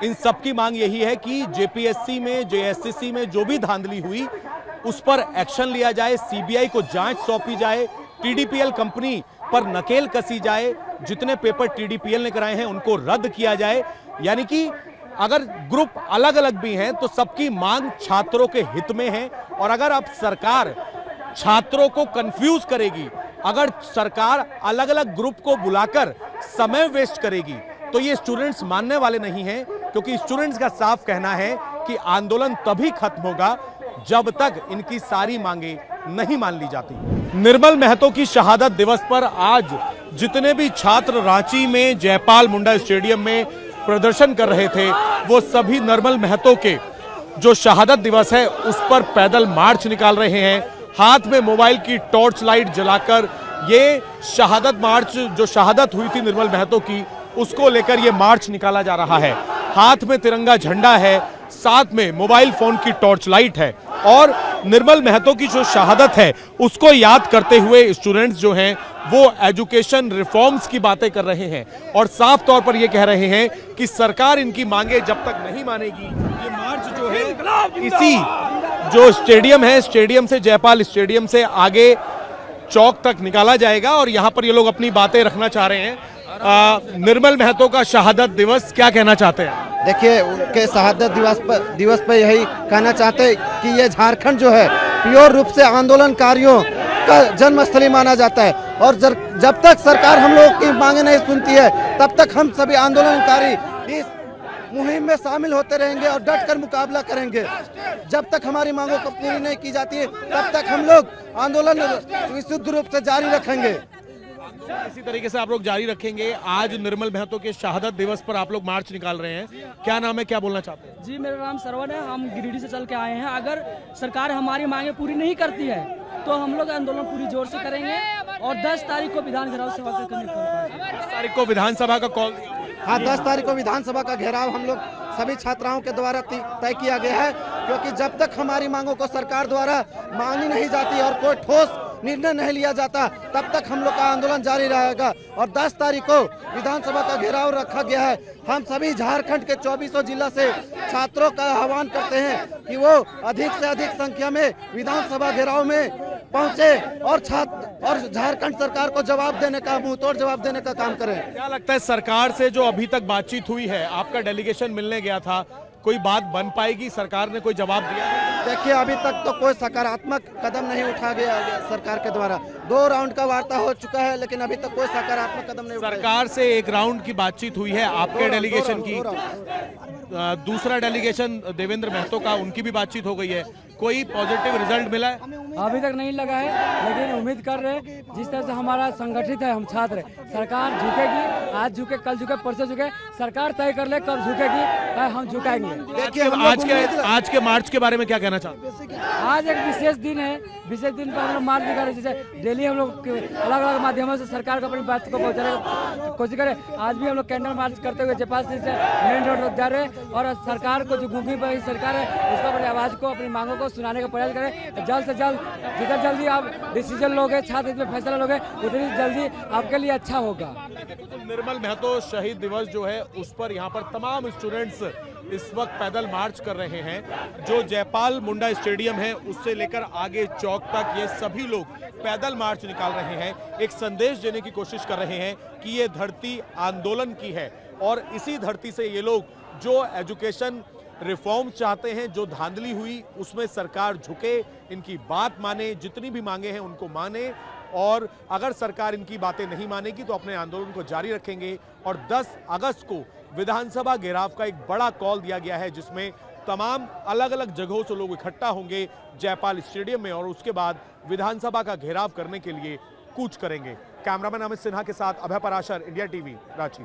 इन सबकी मांग यही है कि जेपीएससी में, जेएससीसी में जो भी धांधली हुई उस पर एक्शन लिया जाए, सीबीआई को जांच सौंपी जाए, टीडीपीएल कंपनी पर नकेल कसी जाए, जितने पेपर टीडीपीएल ने कराए हैं उनको रद्द किया जाए। यानी कि अगर ग्रुप अलग अलग भी हैं तो सबकी मांग छात्रों के हित में है। और अगर अब सरकार छात्रों को कंफ्यूज करेगी, अगर सरकार अलग अलग ग्रुप को बुलाकर समय वेस्ट करेगी, तो ये स्टूडेंट्स मानने वाले नहीं हैं, क्योंकि स्टूडेंट्स का साफ कहना है कि आंदोलन तभी खत्म होगा जब तक इनकी सारी मांगे नहीं मान ली जाती। निर्मल महतो की शहादत दिवस पर आज जितने भी छात्र रांची में जयपाल मुंडा स्टेडियम में प्रदर्शन कर रहे थे, वो सभी निर्मल महतो के जो शहादत दिवस है उस पर पैदल मार्च निकाल रहे हैं, हाथ में मोबाइल की टॉर्च लाइट जलाकर। ये शहादत मार्च, जो शहादत हुई थी निर्मल महतो की, उसको लेकर ये मार्च निकाला जा रहा है। हाथ में तिरंगा झंडा है, साथ में मोबाइल फोन की टॉर्च लाइट है, और निर्मल महतो की जो शहादत है उसको याद करते हुए स्टूडेंट्स जो हैं वो एजुकेशन रिफॉर्म्स की बातें कर रहे हैं, और साफ तौर पर ये कह रहे हैं कि सरकार इनकी मांगे जब तक नहीं मानेगी, ये मार्च जो है इसी जो स्टेडियम है, स्टेडियम से, जयपाल स्टेडियम से आगे चौक तक निकाला जाएगा और यहाँ पर ये लोग अपनी बातें रखना चाह रहे हैं। निर्मल महतो का शहादत दिवस, क्या कहना चाहते हैं? देखिए, उनके शहादत दिवस पर यही कहना चाहते हैं कि ये झारखंड जो है प्योर रूप से आंदोलनकारियों का जन्मस्थली माना जाता है और जब तक सरकार हम लोग की मांगे नहीं सुनती है तब तक हम सभी आंदोलनकारी इस मुहिम में शामिल होते रहेंगे और डट कर मुकाबला करेंगे। जब तक हमारी मांगों को पूरी नहीं की जाती है तब तक हम लोग आंदोलन विशुद्ध रूप से जारी रखेंगे। इसी तरीके से आप लोग जारी रखेंगे। आज निर्मल महतो के शहादत दिवस पर आप लोग मार्च निकाल रहे हैं, क्या नाम है, क्या बोलना चाहते हैं? जी, मेरा नाम सरवन है, हम गिरिडीह से चल के आए हैं। अगर सरकार हमारी मांगे पूरी नहीं करती है तो हम लोग आंदोलन पूरी जोर से करेंगे और 10 तारीख को विधान घेराव सभा का करने का 10 तारीख को विधानसभा का कॉल। हाँ, 10 तारीख को विधानसभा का घेराव हम लोग सभी छात्राओं के द्वारा तय किया गया है, क्योंकि जब तक हमारी मांगों को सरकार द्वारा मानी नहीं जाती और कोई ठोस निर्णय नहीं लिया जाता तब तक हम लोग का आंदोलन जारी रहेगा। और 10 तारीख को विधानसभा का घेराव रखा गया है। हम सभी झारखंड के 2400 जिला से छात्रों का आह्वान करते हैं कि वो अधिक से अधिक संख्या में विधानसभा घेराव में पहुंचे और झारखंड सरकार को जवाब देने का, मुंहतोड़ जवाब देने का काम करें। क्या लगता है सरकार से जो अभी तक बातचीत हुई है, आपका डेलीगेशन मिलने गया था, कोई बात बन पाएगी? सरकार ने कोई जवाब दिया? देखिए, अभी तक तो कोई सकारात्मक कदम नहीं उठा गया सरकार के द्वारा। 2 राउंड का वार्ता हो चुका है लेकिन अभी तक कोई सकारात्मक कदम नहीं उठाया। सरकार से 1 राउंड की बातचीत हुई है, आपके डेलीगेशन की। दूसरा डेलीगेशन देवेंद्र महतो का, उनकी भी बातचीत हो गई है, कोई पॉजिटिव रिजल्ट मिला है? अभी तक नहीं लगा है, लेकिन उम्मीद कर रहे हैं जिस तरह से हमारा संगठित है हम छात्र, सरकार झुकेगी, आज झुके, कल झुके, परसों झुके, सरकार तय कर ले कब झुकेगी, हम झुकाएंगे। देखिए, आज के मार्च के बारे में क्या कहना चाहते हैं? आज एक विशेष दिन है, विशेष दिन पर हम लोग मार्च निकाल रहे हैं। जैसे डेली हम लोग अलग अलग माध्यमों से सरकार को अपनी बात को पहुँचाने की कोशिश करें। आज भी हम लोग कैंडल मार्च करते हुए जयपाल से मेन रोड तक जा रहे हैं और सरकार को, जो गूंगी पर सरकार है, उसको अपनी आवाज़ को, अपनी मांगों को सुनाने का प्रयास करें। जल्द से जल्द, जितना जल्दी आप डिसीजन लोगे, छात्र इसमें फैसला लोगे, उतनी जल्दी आपके लिए अच्छा होगा। निर्मल महतो शहीद दिवस जो है उस पर यहाँ पर तमाम स्टूडेंट्स इस वक्त पैदल मार्च कर रहे हैं। जो जयपाल मुंडा स्टेडियम है उससे लेकर आगे चौक तक ये सभी लोग पैदल मार्च निकाल रहे हैं, एक संदेश देने की कोशिश कर रहे हैं कि ये धरती आंदोलन की है और इसी धरती से ये लोग जो एजुकेशन रिफॉर्म चाहते हैं, जो धांधली हुई उसमें सरकार झुके, इनकी बात माने, जितनी भी मांगे हैं उनको माने, और अगर सरकार इनकी बातें नहीं मानेगी तो अपने आंदोलन को जारी रखेंगे। और 10 अगस्त को विधानसभा घेराव का एक बड़ा कॉल दिया गया है जिसमें तमाम अलग अलग जगहों से लोग इकट्ठा होंगे जयपाल स्टेडियम में और उसके बाद विधानसभा का घेराव करने के लिए कूच करेंगे। कैमरामैन अमित सिन्हा के साथ अभय पराशर, इंडिया टीवी, रांची।